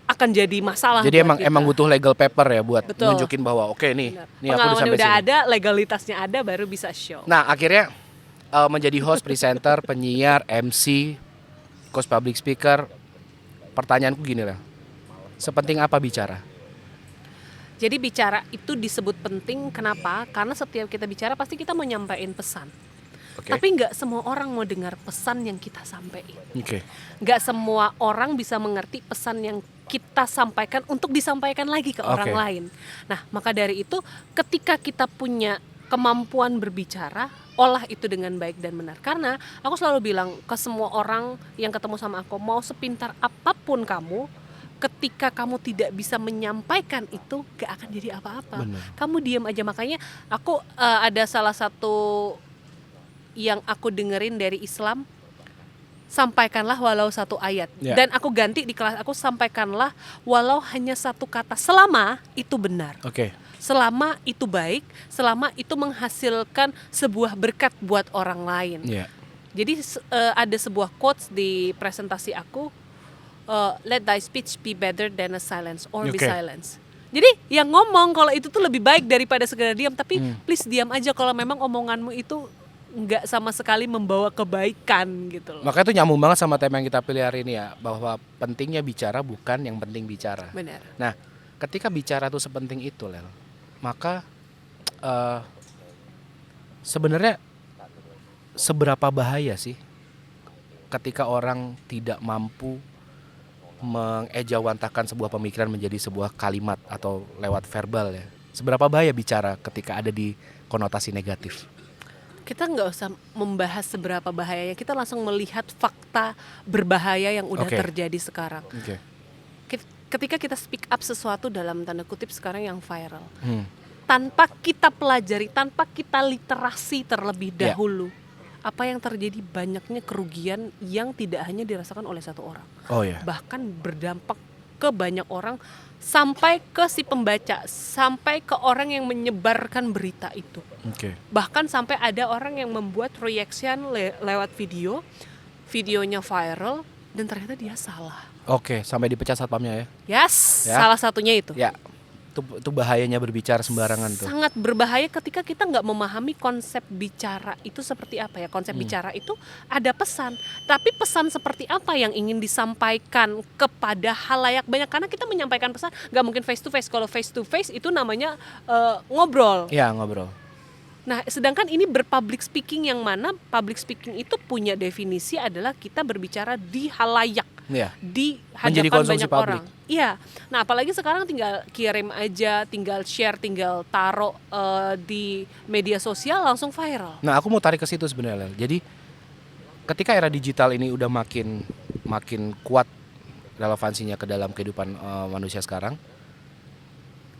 akan jadi masalah. Jadi emang butuh legal paper ya buat Betul. nunjukin bahwa oke nih aku pengalamannya udah sini. ada, legalitasnya ada, baru bisa show. Nah akhirnya menjadi host, presenter, penyiar, MC, coach public speaker. Pertanyaanku gini lah, sepenting apa bicara? Jadi bicara itu disebut penting, kenapa? Karena setiap kita bicara pasti kita mau nyampaikan pesan. Tapi nggak semua orang mau dengar pesan yang kita sampaikan. Nggak semua orang bisa mengerti pesan yang kita sampaikan untuk disampaikan lagi ke orang lain. Nah, maka dari itu ketika kita punya kemampuan berbicara, olah itu dengan baik dan benar. Karena aku selalu bilang ke semua orang yang ketemu sama aku, mau sepintar apapun kamu, ketika kamu tidak bisa menyampaikan itu, gak akan jadi apa-apa. Kamu diam aja. Makanya aku ada salah satu yang aku dengerin dari Islam, sampaikanlah walau satu ayat. Dan aku ganti di kelas aku, sampaikanlah walau hanya satu kata, selama itu benar. Selama itu baik, selama itu menghasilkan sebuah berkat buat orang lain. Jadi ada sebuah quotes di presentasi aku, let thy speech be better than a silence or be silence. Jadi yang ngomong kalau itu tuh lebih baik daripada segera diam, tapi please diam aja kalau memang omonganmu itu nggak sama sekali membawa kebaikan gitu loh. Makanya itu nyambung banget sama tema yang kita pilih hari ini ya, bahwa pentingnya bicara bukan yang penting bicara. Benar. Nah, ketika bicara tuh sepenting itu, Lel, maka sebenarnya seberapa bahaya sih ketika orang tidak mampu mengejawantahkan sebuah pemikiran menjadi sebuah kalimat atau lewat verbal ya. Seberapa bahaya bicara ketika ada di konotasi negatif? Kita nggak usah membahas seberapa bahayanya, kita langsung melihat fakta berbahaya yang udah terjadi sekarang. Ketika kita speak up sesuatu dalam tanda kutip sekarang yang viral, tanpa kita pelajari, tanpa kita literasi terlebih dahulu, apa yang terjadi, banyaknya kerugian yang tidak hanya dirasakan oleh satu orang, bahkan berdampak ke banyak orang, sampai ke si pembaca, sampai ke orang yang menyebarkan berita itu. Bahkan sampai ada orang yang membuat reaction lewat videonya viral, dan ternyata dia salah. Oke, sampai dipecat satpamnya ya. Yes, Ya. salah satunya itu. Ya. Itu bahayanya berbicara sembarangan tuh. Sangat berbahaya ketika kita nggak memahami konsep bicara itu seperti apa ya. Konsep bicara itu ada pesan, tapi pesan seperti apa yang ingin disampaikan kepada halayak banyak, karena kita menyampaikan pesan nggak mungkin face to face. Kalau face to face itu namanya ngobrol. Ya, ngobrol. Nah, sedangkan ini berpublic speaking, yang mana public speaking itu punya definisi adalah kita berbicara di halayak, Iya. di Menjadi hadapan konsumsi banyak publik. orang. Iya. Nah, apalagi sekarang tinggal kirim aja, tinggal share, tinggal taruh di media sosial langsung viral. Nah, aku mau tarik ke situ sebenarnya, Lel. Jadi ketika era digital ini udah makin kuat relevansinya ke dalam kehidupan manusia sekarang,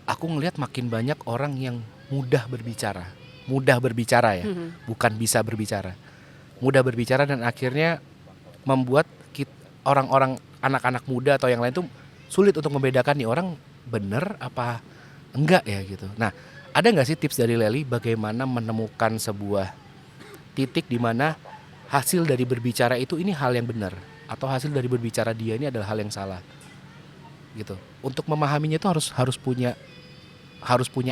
aku ngelihat makin banyak orang yang mudah berbicara ya, bukan bisa berbicara, mudah berbicara, dan akhirnya membuat orang-orang, anak-anak muda atau yang lain tuh sulit untuk membedakan nih orang bener apa enggak ya gitu. Nah, ada nggak sih tips dari Lely bagaimana menemukan sebuah titik di mana hasil dari berbicara itu ini hal yang benar, atau hasil dari berbicara dia ini adalah hal yang salah gitu. Untuk memahaminya itu harus punya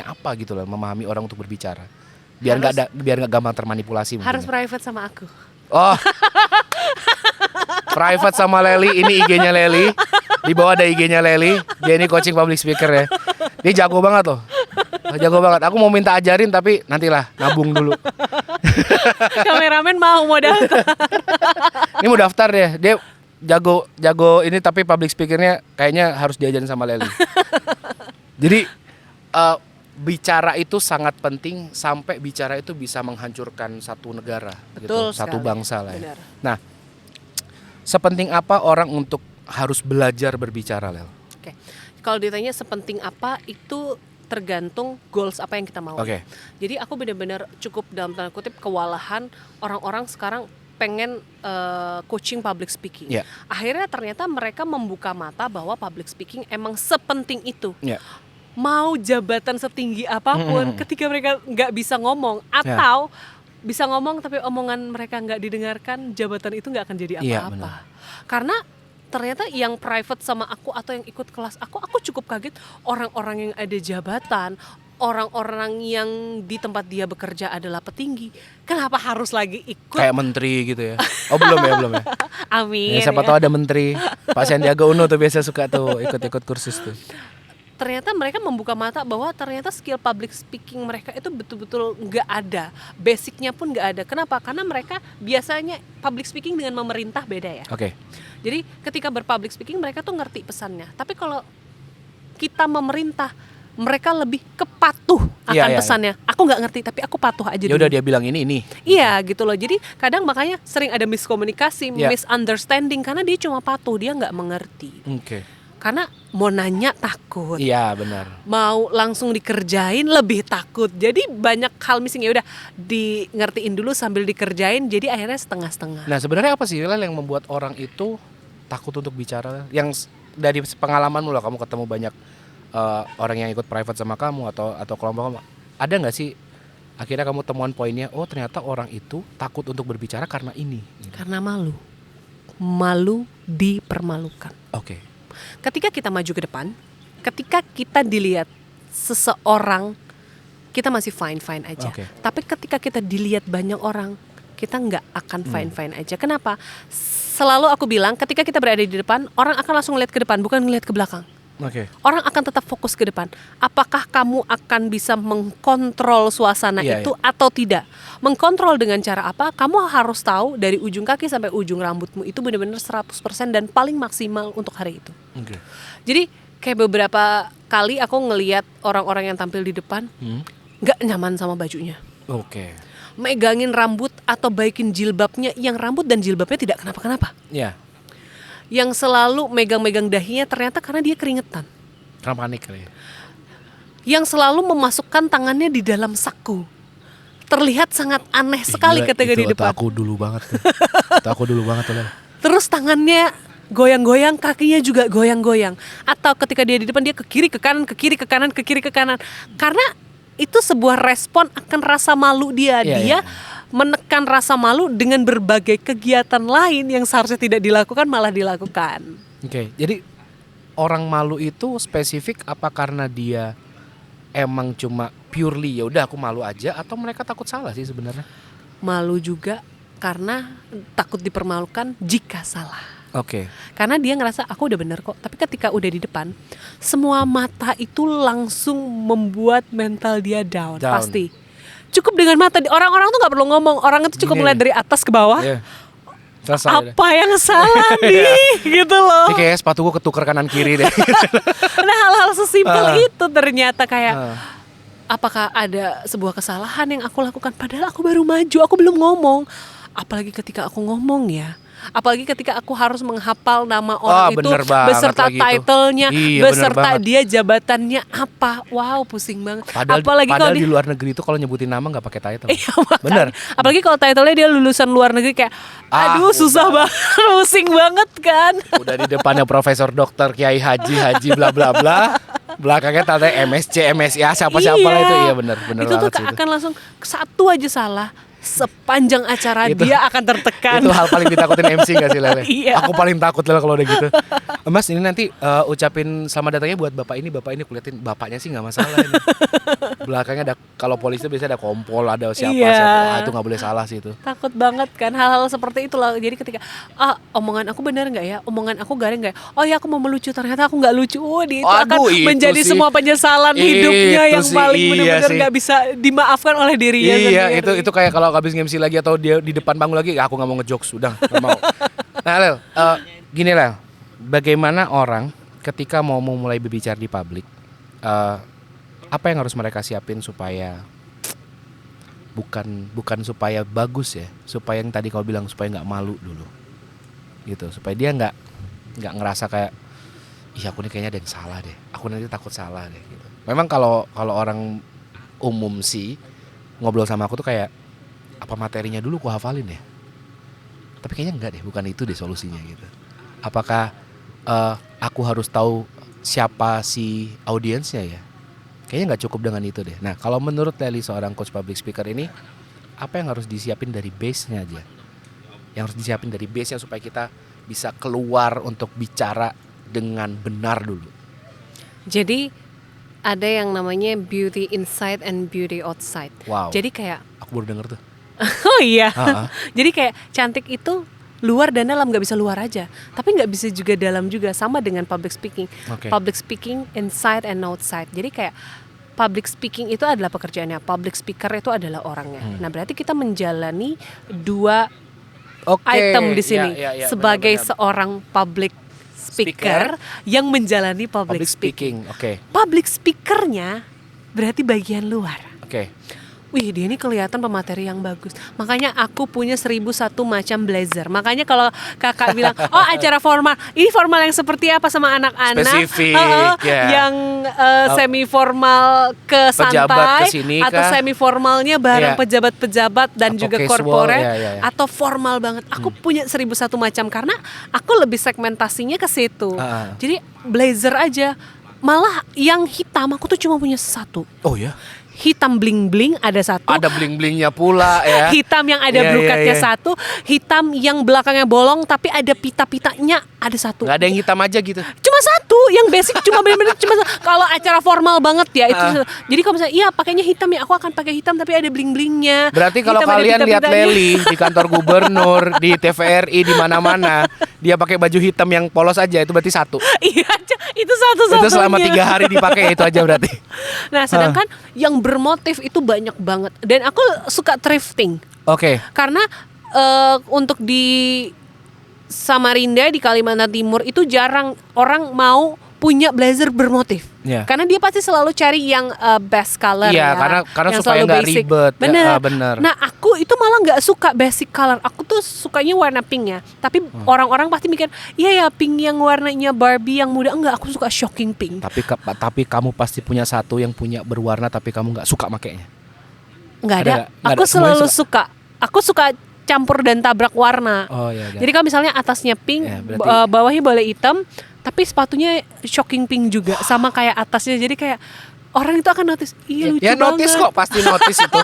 apa gitu loh, memahami orang untuk berbicara biar nggak gampang termanipulasi mungkin. Harus private sama aku. Oh, private sama Lely, ini IG-nya Lely, di bawah ada IG-nya Lely. Dia ini coaching public speaker ya, dia jago banget loh, jago banget. Aku mau minta ajarin tapi nantilah, nabung dulu. Kameramen mau daftar. Ini mau daftar dia jago ini, tapi public speakernya kayaknya harus diajarin sama Lely. Jadi bicara itu sangat penting, sampai bicara itu bisa menghancurkan satu negara. Betul gitu, satu sekali. bangsa lah ya. Benar. Nah, sepenting apa orang untuk harus belajar berbicara, Lel? Oke. Kalau ditanya sepenting apa, itu tergantung goals apa yang kita mau. Oke. Jadi aku benar-benar cukup dalam tanda kutip kewalahan orang-orang sekarang pengen coaching public speaking. Yeah. Akhirnya ternyata mereka membuka mata bahwa public speaking emang sepenting itu. Yeah. Mau jabatan setinggi apapun, ketika mereka nggak bisa ngomong atau bisa ngomong tapi omongan mereka nggak didengarkan, jabatan itu nggak akan jadi apa-apa. Karena ternyata yang private sama aku atau yang ikut kelas aku cukup kaget, orang-orang yang ada jabatan, orang-orang yang di tempat dia bekerja adalah petinggi, kenapa harus lagi ikut? Kayak menteri gitu ya. Oh, belum ya. Amin. Ya, siapa tahu ada menteri. Pak Sandiaga Uno tuh biasa suka tuh ikut kursus tuh. Ternyata mereka membuka mata bahwa ternyata skill public speaking mereka itu betul-betul nggak ada, basicnya pun nggak ada. Kenapa? Karena mereka biasanya public speaking dengan memerintah beda ya. Oke. Jadi ketika berpublic speaking mereka tuh ngerti pesannya. Tapi kalau kita memerintah, mereka lebih kepatuh akan pesannya. Aku nggak ngerti tapi aku patuh aja. Ya udah dia bilang ini. Iya gitu loh. Jadi kadang makanya sering ada miskomunikasi, misunderstanding, karena dia cuma patuh, dia nggak mengerti. Oke. Karena mau nanya takut. Iya, benar. Mau langsung dikerjain lebih takut. Jadi banyak hal missing. Ya udah di ngertiin dulu sambil dikerjain, jadi akhirnya setengah-setengah. Nah, sebenarnya apa sih Lel yang membuat orang itu takut untuk bicara? Yang dari pengalamanmu lah, kamu ketemu banyak orang yang ikut private sama kamu atau kelompok kamu, ada nggak sih akhirnya kamu temuan poinnya, oh ternyata orang itu takut untuk berbicara karena ini? Karena malu dipermalukan. Oke. Ketika kita maju ke depan, ketika kita dilihat seseorang, kita masih fine aja. Okay. Tapi ketika kita dilihat banyak orang, kita nggak akan fine aja. Kenapa? Selalu aku bilang, ketika kita berada di depan, orang akan langsung ngeliat ke depan, bukan ngeliat ke belakang. Oke. Orang akan tetap fokus ke depan. Apakah kamu akan bisa mengkontrol suasana itu atau tidak? Mengkontrol dengan cara apa? Kamu harus tahu dari ujung kaki sampai ujung rambutmu itu benar-benar 100% dan paling maksimal untuk hari itu. Okay. Jadi kayak beberapa kali aku ngelihat orang-orang yang tampil di depan nggak nyaman sama bajunya. Oke. Megangin rambut atau baikin jilbabnya, yang rambut dan jilbabnya tidak kenapa-kenapa. Iya. Yang selalu megang-megang dahinya ternyata karena dia keringetan. Karena panik kali ya. Yang selalu memasukkan tangannya di dalam saku. Terlihat sangat aneh sekali ketika di depan. Aku dulu banget tuh. Aku dulu banget tuh. Terus tangannya goyang-goyang, kakinya juga goyang-goyang. Atau ketika dia di depan, dia ke kiri, ke kanan, ke kiri, ke kanan, ke kiri, ke kanan. Karena itu sebuah respon akan rasa malu dia. Dia menekan rasa malu dengan berbagai kegiatan lain yang seharusnya tidak dilakukan malah dilakukan. Oke, jadi orang malu itu spesifik apa karena dia emang cuma purely ya udah aku malu aja, atau mereka takut salah sih sebenarnya? Malu juga karena takut dipermalukan jika salah. Oke. Karena dia ngerasa aku udah bener kok. Tapi ketika udah di depan, semua mata itu langsung membuat mental dia down. Pasti. Cukup dengan mata. Orang-orang tuh gak perlu ngomong. Orang itu cukup melihat dari atas ke bawah. Yeah. Selesai apa deh. yang salah nih? Gitu loh. Ini kayaknya sepatu gue ketuker kanan kiri deh. Nah, hal-hal sesimpel itu ternyata kayak apakah ada sebuah kesalahan yang aku lakukan? Padahal aku baru maju, aku belum ngomong. Apalagi ketika aku ngomong ya. Apalagi ketika aku harus menghafal nama orang itu beserta title-nya, iya, beserta dia jabatannya apa. Wow, pusing banget. Apalagi kalau di luar negeri itu kalau nyebutin nama nggak pakai title. Iya, bener. Apalagi kalau title-nya dia lulusan luar negeri kayak, aduh susah banget, pusing banget kan. Udah di depannya Profesor Dokter Kiai Haji bla bla bla. Belakangnya tanda MSc, MSIA siapa-siapa lah itu. Iya bener itu tuh akan langsung satu aja salah. Sepanjang acara itu, dia akan tertekan. Itu hal paling ditakutin MC gak sih Lele? Iya. Aku paling takut Lele kalau udah gitu. Mas ini nanti ucapin selamat datangnya buat bapak ini kuliatin bapaknya sih nggak masalah ini. Belakangnya ada, kalau polisi biasanya ada kompol, ada siapa. Itu nggak boleh salah sih itu. Takut banget kan hal-hal seperti itulah. Jadi ketika omongan aku benar nggak ya, omongan aku garing nggak ya, oh ya aku mau melucu ternyata aku nggak lucu. Dia itu akan menjadi semua penyesalan hidupnya yang paling benar-benar nggak bisa dimaafkan oleh dirinya sendiri. Iya, itu kayak kalau habis MC lagi atau dia di depan panggung lagi, aku nggak mau ngejokes, udah nggak mau. Nah Lel, gini Lel, bagaimana orang ketika mau mulai berbicara di publik, apa yang harus mereka siapin supaya bukan supaya bagus ya, supaya yang tadi kau bilang supaya nggak malu dulu, gitu, supaya dia nggak ngerasa kayak, ih aku nih kayaknya ada yang salah deh, aku nanti takut salah deh, gitu. Memang kalau orang umum sih ngobrol sama aku tuh kayak, apa materinya dulu ku hafalin ya? Tapi kayaknya enggak deh, bukan itu deh solusinya gitu. Apakah aku harus tahu siapa si audiensnya ya? Kayaknya nggak cukup dengan itu deh. Nah kalau menurut Lely seorang coach public speaker ini, apa yang harus disiapin dari base-nya aja? Yang harus disiapin dari base-nya supaya kita bisa keluar untuk bicara dengan benar dulu. Jadi ada yang namanya beauty inside and beauty outside. Wow. Jadi kayak aku baru denger tuh. Oh iya. Jadi kayak cantik itu luar dan dalam, nggak bisa luar aja, tapi nggak bisa juga dalam juga. Sama dengan public speaking. Public speaking inside and outside. Jadi kayak public speaking itu adalah pekerjaannya, public speaker itu adalah orangnya. Nah berarti kita menjalani dua item di sini sebagai benar. Seorang public speaker yang menjalani public speaking. Public speakernya berarti bagian luar. Wih dia ini kelihatan pemateri yang bagus. Makanya aku punya 1001 macam blazer. Makanya kalau kakak bilang, oh acara formal, ini formal yang seperti apa sama anak-anak? Spesifik, yang semi formal ke santai, atau semi formalnya bareng pejabat-pejabat dan atau juga korporat, atau formal banget. Aku punya 1001 macam karena aku lebih segmentasinya ke situ. Jadi blazer aja. Malah yang hitam aku tuh cuma punya satu. Oh ya? Hitam bling-bling ada satu. Ada bling-blingnya pula ya. Hitam yang ada brukatnya satu. Hitam yang belakangnya bolong tapi ada pita-pitanya ada satu. Gak ada yang hitam aja gitu? Cuma satu, yang basic cuma bener-bener cuma kalau acara formal banget ya itu. Jadi kalau misalnya iya pakainya hitam ya, aku akan pakai hitam tapi ada bling-blingnya. Berarti kalau kalian lihat Lely di kantor gubernur, di TVRI, di mana-mana, dia pakai baju hitam yang polos aja, itu berarti satu. Iya, itu satu-satunya. Itu selama 3 hari dipakai itu aja berarti. Nah, sedangkan yang bermotif itu banyak banget. Dan aku suka thrifting. Karena untuk di Samarinda di Kalimantan Timur itu jarang orang mau punya blazer bermotif. Karena dia pasti selalu cari yang best color karena supaya nggak ribet. Bener. Nah aku itu malah nggak suka basic color. Aku tuh sukanya warna pink ya. Tapi orang-orang pasti mikir, iya ya pink yang warnanya Barbie yang muda. Enggak, aku suka shocking pink. Tapi kamu pasti punya satu yang punya berwarna tapi kamu nggak suka makainya. Nggak ada. Aku selalu suka. Aku suka campur dan tabrak warna. Jadi kalau misalnya atasnya pink, bawahnya boleh hitam. Tapi sepatunya shocking pink juga, sama kayak atasnya. Jadi kayak orang itu akan notice, iya lucu banget. Notice kok, pasti notice itu.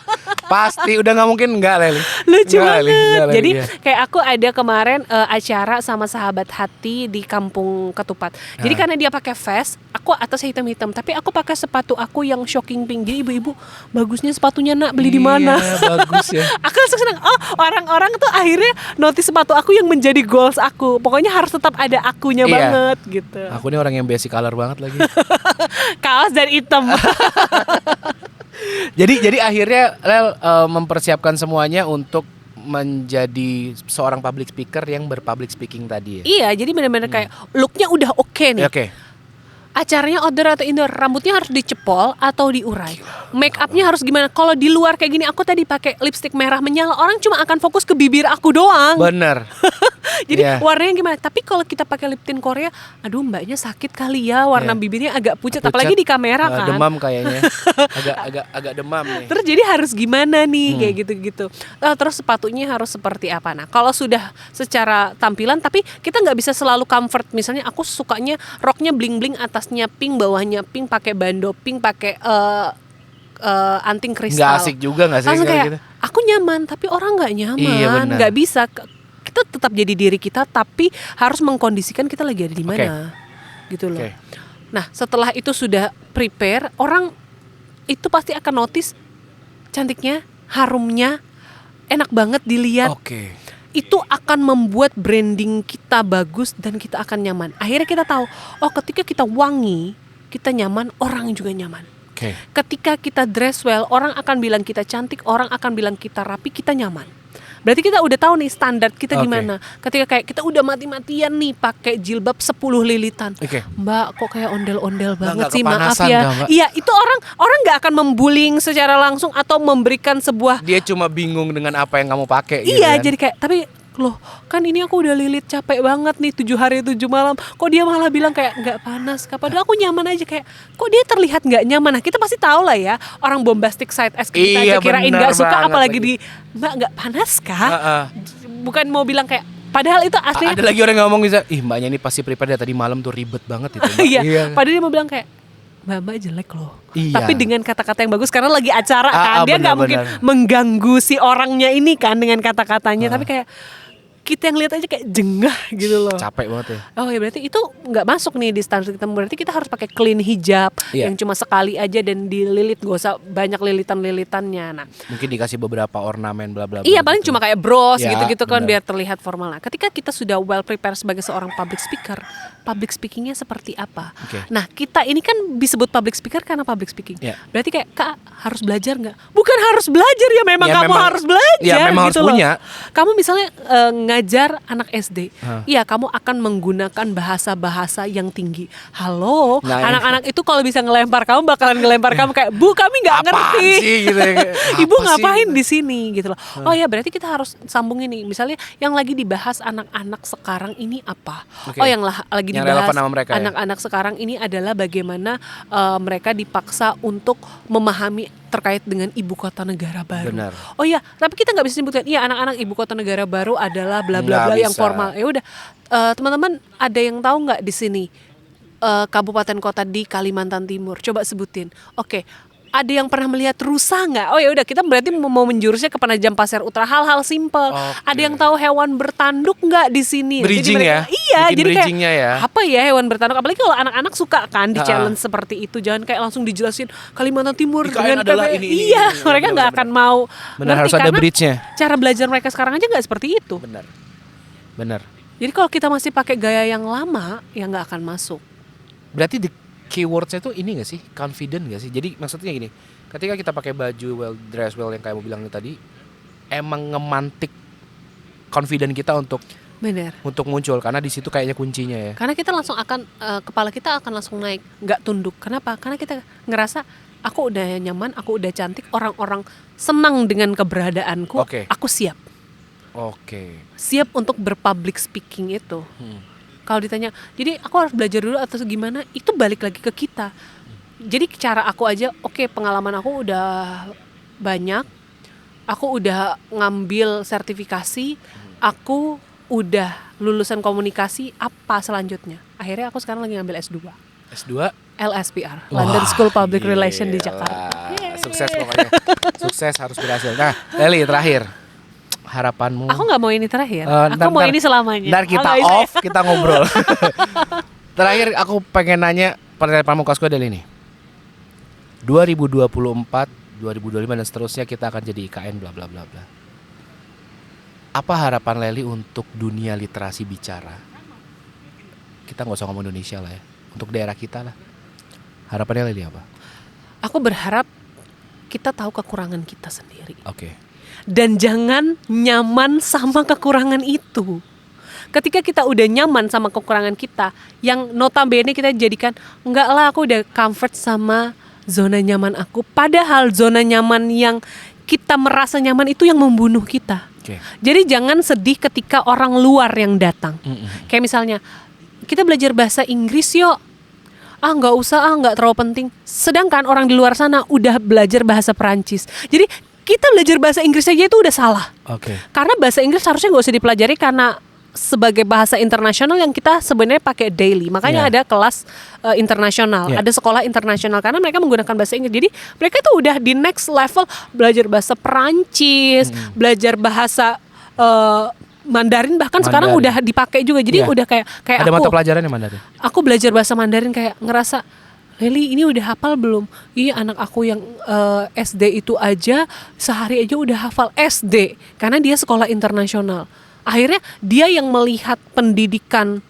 Pasti udah nggak mungkin enggak Leli. Lucu Nggak, Leli. banget. Nggak, Leli, Jadi ya. kayak aku ada kemarin acara sama sahabat hati di Kampung Ketupat. Jadi karena dia pakai vest, aku atasnya hitam-hitam, tapi aku pakai sepatu aku yang shocking pink. Jadi ibu-ibu, bagusnya sepatunya nak, beli di mana? Iya, bagus ya. Aku langsung senang. Oh, orang-orang tuh akhirnya notice sepatu aku yang menjadi goals aku. Pokoknya harus tetap ada akunya Iya. banget gitu. Aku nih orang yang basic color banget lagi. Kaos dan hitam. jadi akhirnya Lel mempersiapkan semuanya untuk menjadi seorang public speaker yang berpublic speaking tadi ya. Iya, jadi benar-benar kayak looknya udah oke nih. Ya, oke. Acaranya outdoor atau indoor, rambutnya harus dicepol atau diurai, make upnya harus gimana. Kalau di luar kayak gini, aku tadi pakai lipstik merah menyala, orang cuma akan fokus ke bibir aku doang. Bener. Jadi Iya. warnanya gimana? Tapi kalau kita pakai lip tint Korea, aduh mbaknya sakit kali ya, warna Iya. bibirnya agak pucat, Pucat, apalagi di kamera kan. Demam kayaknya. agak demam nih. Terus jadi harus gimana nih kayak gitu-gitu. Terus sepatunya harus seperti apa? Nah kalau sudah secara tampilan, tapi kita nggak bisa selalu comfort. Misalnya aku sukanya roknya bling-bling, atasnya pink, bawahnya pink, pakai bando pink, pakai anting kristal. Nggak asik juga nggak sih Langsung kalau kayak gitu? aku nyaman, tapi orang nggak nyaman. Iya, benar. Nggak bisa. Kita tetap jadi diri kita, tapi harus mengkondisikan kita lagi ada di mana, gitu loh. Oke. Nah setelah itu sudah prepare, orang itu pasti akan notice cantiknya, harumnya, enak banget dilihat. Oke. Itu akan membuat branding kita bagus dan kita akan nyaman. Akhirnya kita tahu, oh ketika kita wangi, kita nyaman, orang juga nyaman. Oke. Ketika kita dress well, orang akan bilang kita cantik, orang akan bilang kita rapi, kita nyaman. Berarti kita udah tahu nih standar kita Oke. gimana. Ketika kayak kita udah mati-matian nih pakai jilbab 10 lilitan. Oke. Mbak kok kayak ondel-ondel banget nggak sih, maaf kepanasan ya. nggak, Mbak? Iya, itu orang nggak akan membullying secara langsung atau memberikan sebuah Dia cuma bingung dengan apa yang kamu pakai. gitu iya, kan? jadi kayak tapi loh kan ini aku udah lilit capek banget nih 7 hari 7 malam, kok dia malah bilang kayak nggak panas kah? Padahal aku nyaman aja, kayak kok dia terlihat nggak nyaman. Nah kita pasti tahu lah ya, orang bombastic side as kita Iya, aja kirain benar nggak suka, banget apalagi lagi. di mbak nggak panas kah? Heeh. Bukan mau bilang kayak padahal itu aslinya Ada lagi orang yang ngomong bisa, ih mbaknya ini pasti prepare dari tadi malam tuh ribet banget itu. Mbak." iya, padahal dia mau bilang kayak mbak jelek loh. Iya. Tapi dengan kata-kata yang bagus karena lagi acara kan, dia nggak mungkin benar. mengganggu si orangnya ini kan dengan kata-katanya, tapi kayak kita yang lihat aja kayak jengah gitu loh. Capek banget ya. Oh ya berarti itu nggak masuk nih di standar kita. Berarti kita harus pakai clean hijab Iya. yang cuma sekali aja dan dililit, gak usah banyak lilitan-lilitannya. Nah, Mungkin dikasih beberapa ornamen bla bla. iya bla paling gitu. cuma kayak bros Ya, gitu-gitu kan benar. biar terlihat formal. Nah, ketika kita sudah well prepared sebagai seorang public speaker, public speakingnya seperti apa? Oke. Nah, kita ini kan disebut public speaker karena public speaking. Ya. Berarti kayak Kak harus belajar nggak? Bukan harus belajar ya, memang Ya, kamu memang- harus belajar. ya, memang gitu harus loh. punya. Kamu misalnya ngajar anak SD, Hah. iya kamu akan menggunakan bahasa-bahasa yang tinggi. Halo, Nah, anak-anak itu kalau bisa ngelempar kamu bakalan ngelempar kamu kayak Bu kami nggak Apaan ngerti. sih gitu ya, kayak, Ibu apa sih? ngapain di sini gitu loh. Oh ya berarti kita harus sambung ini. Misalnya yang lagi dibahas anak-anak sekarang ini apa? Oke. Oh yang lagi Yang dibahas relevan sama mereka ya? anak-anak sekarang ini adalah bagaimana mereka dipaksa untuk memahami terkait dengan ibu kota negara baru. Benar. Oh iya, tapi kita nggak bisa sebutkan. Iya anak-anak ibu kota negara baru adalah bla bla bla Nggak yang bisa. formal. Ya udah, teman-teman ada yang tahu nggak di sini kabupaten kota di Kalimantan Timur? Coba sebutin. Oke. Ada yang pernah melihat rusa nggak? Oh ya udah kita berarti mau menjurusnya ke Penajam Pasir Utara, hal-hal simpel. Oke. Ada yang tahu hewan bertanduk nggak di sini? Jadi Bridging ya? Iya, Bikin jadi bridgingnya kayak ya? apa ya hewan bertanduk? Apalagi kalau anak-anak suka kan di Ha-ha. challenge seperti itu. Jangan kayak langsung dijelasin Kalimantan Timur IKN dengan adalah PPI. ini, Iya, ini. mereka nggak akan mau. Benar, ngerti harus ada karena bridge-nya. Cara belajar mereka sekarang aja nggak seperti itu. Benar. Benar. Jadi kalau kita masih pakai gaya yang lama, ya nggak akan masuk. Berarti di keywordsnya tuh ini gak sih? Confident gak sih? Jadi maksudnya gini, ketika kita pakai baju well dress well yang kayak mau bilang tadi, emang ngemantik confident kita untuk Benar. muncul karena di situ kayaknya kuncinya ya. Karena kita langsung akan kepala kita akan langsung naik, nggak tunduk. Kenapa? Karena kita ngerasa aku udah nyaman, aku udah cantik, orang-orang senang dengan keberadaanku. Oke. Aku siap. Oke. Siap untuk berpublic speaking itu. Kalau ditanya, jadi aku harus belajar dulu atau gimana? Itu balik lagi ke kita. Jadi cara aku aja, oke, pengalaman aku udah banyak. Aku udah ngambil sertifikasi, aku udah lulusan komunikasi, apa selanjutnya? Akhirnya aku sekarang lagi ngambil S2. S2 LSPR, London School Public Relations di Jakarta. Wah, sukses pokoknya. Sukses harus berhasil. Nah, Leli terakhir. Harapanmu. Aku nggak mau ini terakhir. Ntar- Aku mau ntar- ini selamanya. Ntar kita nggak bisa off, kita ngobrol. Terakhir aku pengen nanya pertanyaan pamungkasku adalah ini. 2024, 2025 dan seterusnya kita akan jadi IKN bla bla bla bla. Apa harapan Leli untuk dunia literasi bicara? Kita nggak usah ngomong Indonesia lah ya. Untuk daerah kita lah. Harapannya Leli apa? Aku berharap kita tahu kekurangan kita sendiri. Oke. Dan jangan nyaman sama kekurangan itu. Ketika kita udah nyaman sama kekurangan kita, yang notabene kita jadikan, enggak lah aku udah comfort sama zona nyaman aku. Padahal zona nyaman yang kita merasa nyaman itu yang membunuh kita. Oke. Jadi jangan sedih ketika orang luar yang datang. Kayak misalnya, kita belajar bahasa Inggris yuk. Nggak usah, nggak terlalu penting. Sedangkan orang di luar sana udah belajar bahasa Perancis. Jadi kita belajar bahasa Inggris aja itu udah salah. Oke. Karena bahasa Inggris harusnya nggak usah dipelajari karena sebagai bahasa internasional yang kita sebenarnya pakai daily. Makanya Yeah. ada kelas internasional, Yeah. ada sekolah internasional karena mereka menggunakan bahasa Inggris. Jadi mereka tuh udah di next level belajar bahasa Perancis, belajar bahasa Mandarin bahkan sekarang Mandarin. udah dipakai juga. Jadi Yeah. udah kayak Ada aku mata pelajarannya Mandarin. aku belajar bahasa Mandarin kayak ngerasa Leli ini udah hafal belum? Iya anak aku yang SD itu aja sehari aja udah hafal SD karena dia sekolah internasional. Akhirnya dia yang melihat pendidikan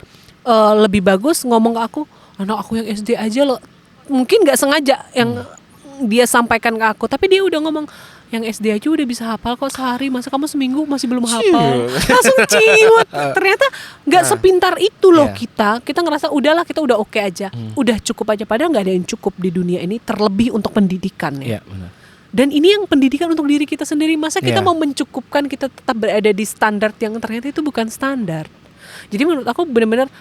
lebih bagus ngomong ke aku, anak aku yang SD aja loh. Mungkin nggak sengaja yang dia sampaikan ke aku, tapi dia udah ngomong yang SD aja udah bisa hafal kok sehari, masa kamu seminggu masih belum hafal? Langsung ciut. Ternyata nggak sepintar itu loh Yeah. kita ngerasa udahlah kita udah oke aja, udah cukup aja. Padahal nggak ada yang cukup di dunia ini terlebih untuk pendidikan ya. Iya, benar. Dan ini yang pendidikan untuk diri kita sendiri. Masa kita Yeah. mau mencukupkan kita tetap berada di standar yang ternyata itu bukan standar. Jadi menurut aku benar-benar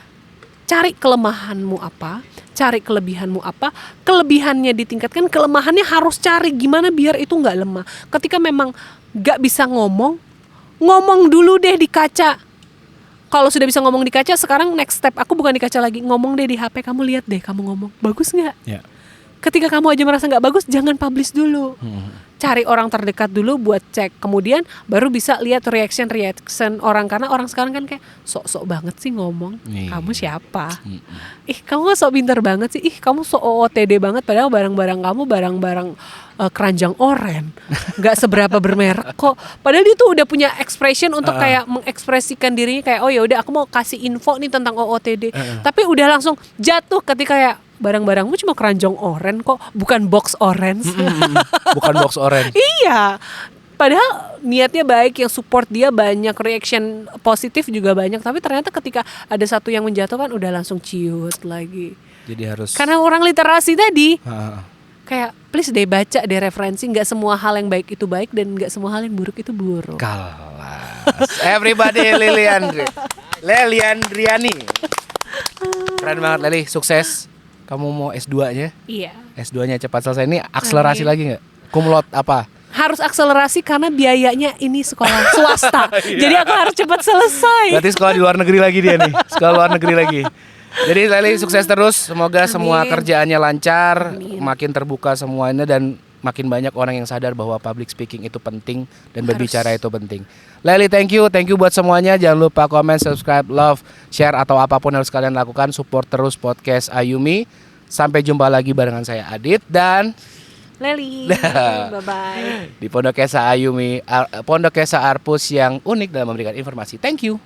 cari kelemahanmu apa, cari kelebihanmu apa, kelebihannya ditingkatkan, kelemahannya harus cari gimana biar itu nggak lemah. Ketika memang nggak bisa ngomong dulu deh di kaca. Kalau sudah bisa ngomong di kaca, sekarang next step aku bukan di kaca lagi, ngomong deh di HP. Kamu lihat deh, kamu ngomong bagus nggak? Iya. Ketika kamu aja merasa nggak bagus, jangan publish dulu. Cari orang terdekat dulu buat cek. Kemudian baru bisa lihat reaction orang. Karena orang sekarang kan kayak sok-sok banget sih ngomong. Iya. Kamu siapa? Kamu kok sok pintar banget sih. Kamu sok OOTD banget. Padahal barang-barang kamu barang-barang keranjang oren. Gak seberapa bermerek kok. Padahal dia tuh udah punya expression untuk kayak mengekspresikan dirinya kayak, oh ya udah aku mau kasih info nih tentang OOTD. Tapi udah langsung jatuh ketika kayak barang-barangmu cuma keranjang oren kok, bukan box orange. Bukan box orange. Iya. Padahal niatnya baik, yang support dia banyak, reaction positif juga banyak. Tapi ternyata ketika ada satu yang menjatuhkan udah langsung ciut lagi. Jadi harus Karena orang literasi tadi Ah, kayak please deh baca deh referensi. Gak semua hal yang baik itu baik dan gak semua hal yang buruk itu buruk. kelas. Everybody Leliandriani. Keren banget Leli, sukses. Kamu mau S2-nya? Iya. S2-nya cepat selesai. Ini akselerasi Amin. lagi nggak? Kumlot apa? Harus akselerasi karena biayanya ini sekolah swasta. Jadi aku harus cepat selesai. Berarti sekolah di luar negeri lagi dia nih. Sekolah luar negeri lagi. Jadi Leli sukses terus. Semoga semua Amin. kerjaannya lancar, Amin. makin terbuka semuanya dan makin banyak orang yang sadar bahwa public speaking itu penting dan berbicara itu penting. Leli, thank you buat semuanya. Jangan lupa komen, subscribe, love, share atau apapun yang harus kalian lakukan. Support terus podcast Ayumi. Sampai jumpa lagi barengan saya Adit dan Leli. Bye-bye. di Pondok Esa Ayumi, Pondok Esa Arpus yang unik dalam memberikan informasi. Thank you.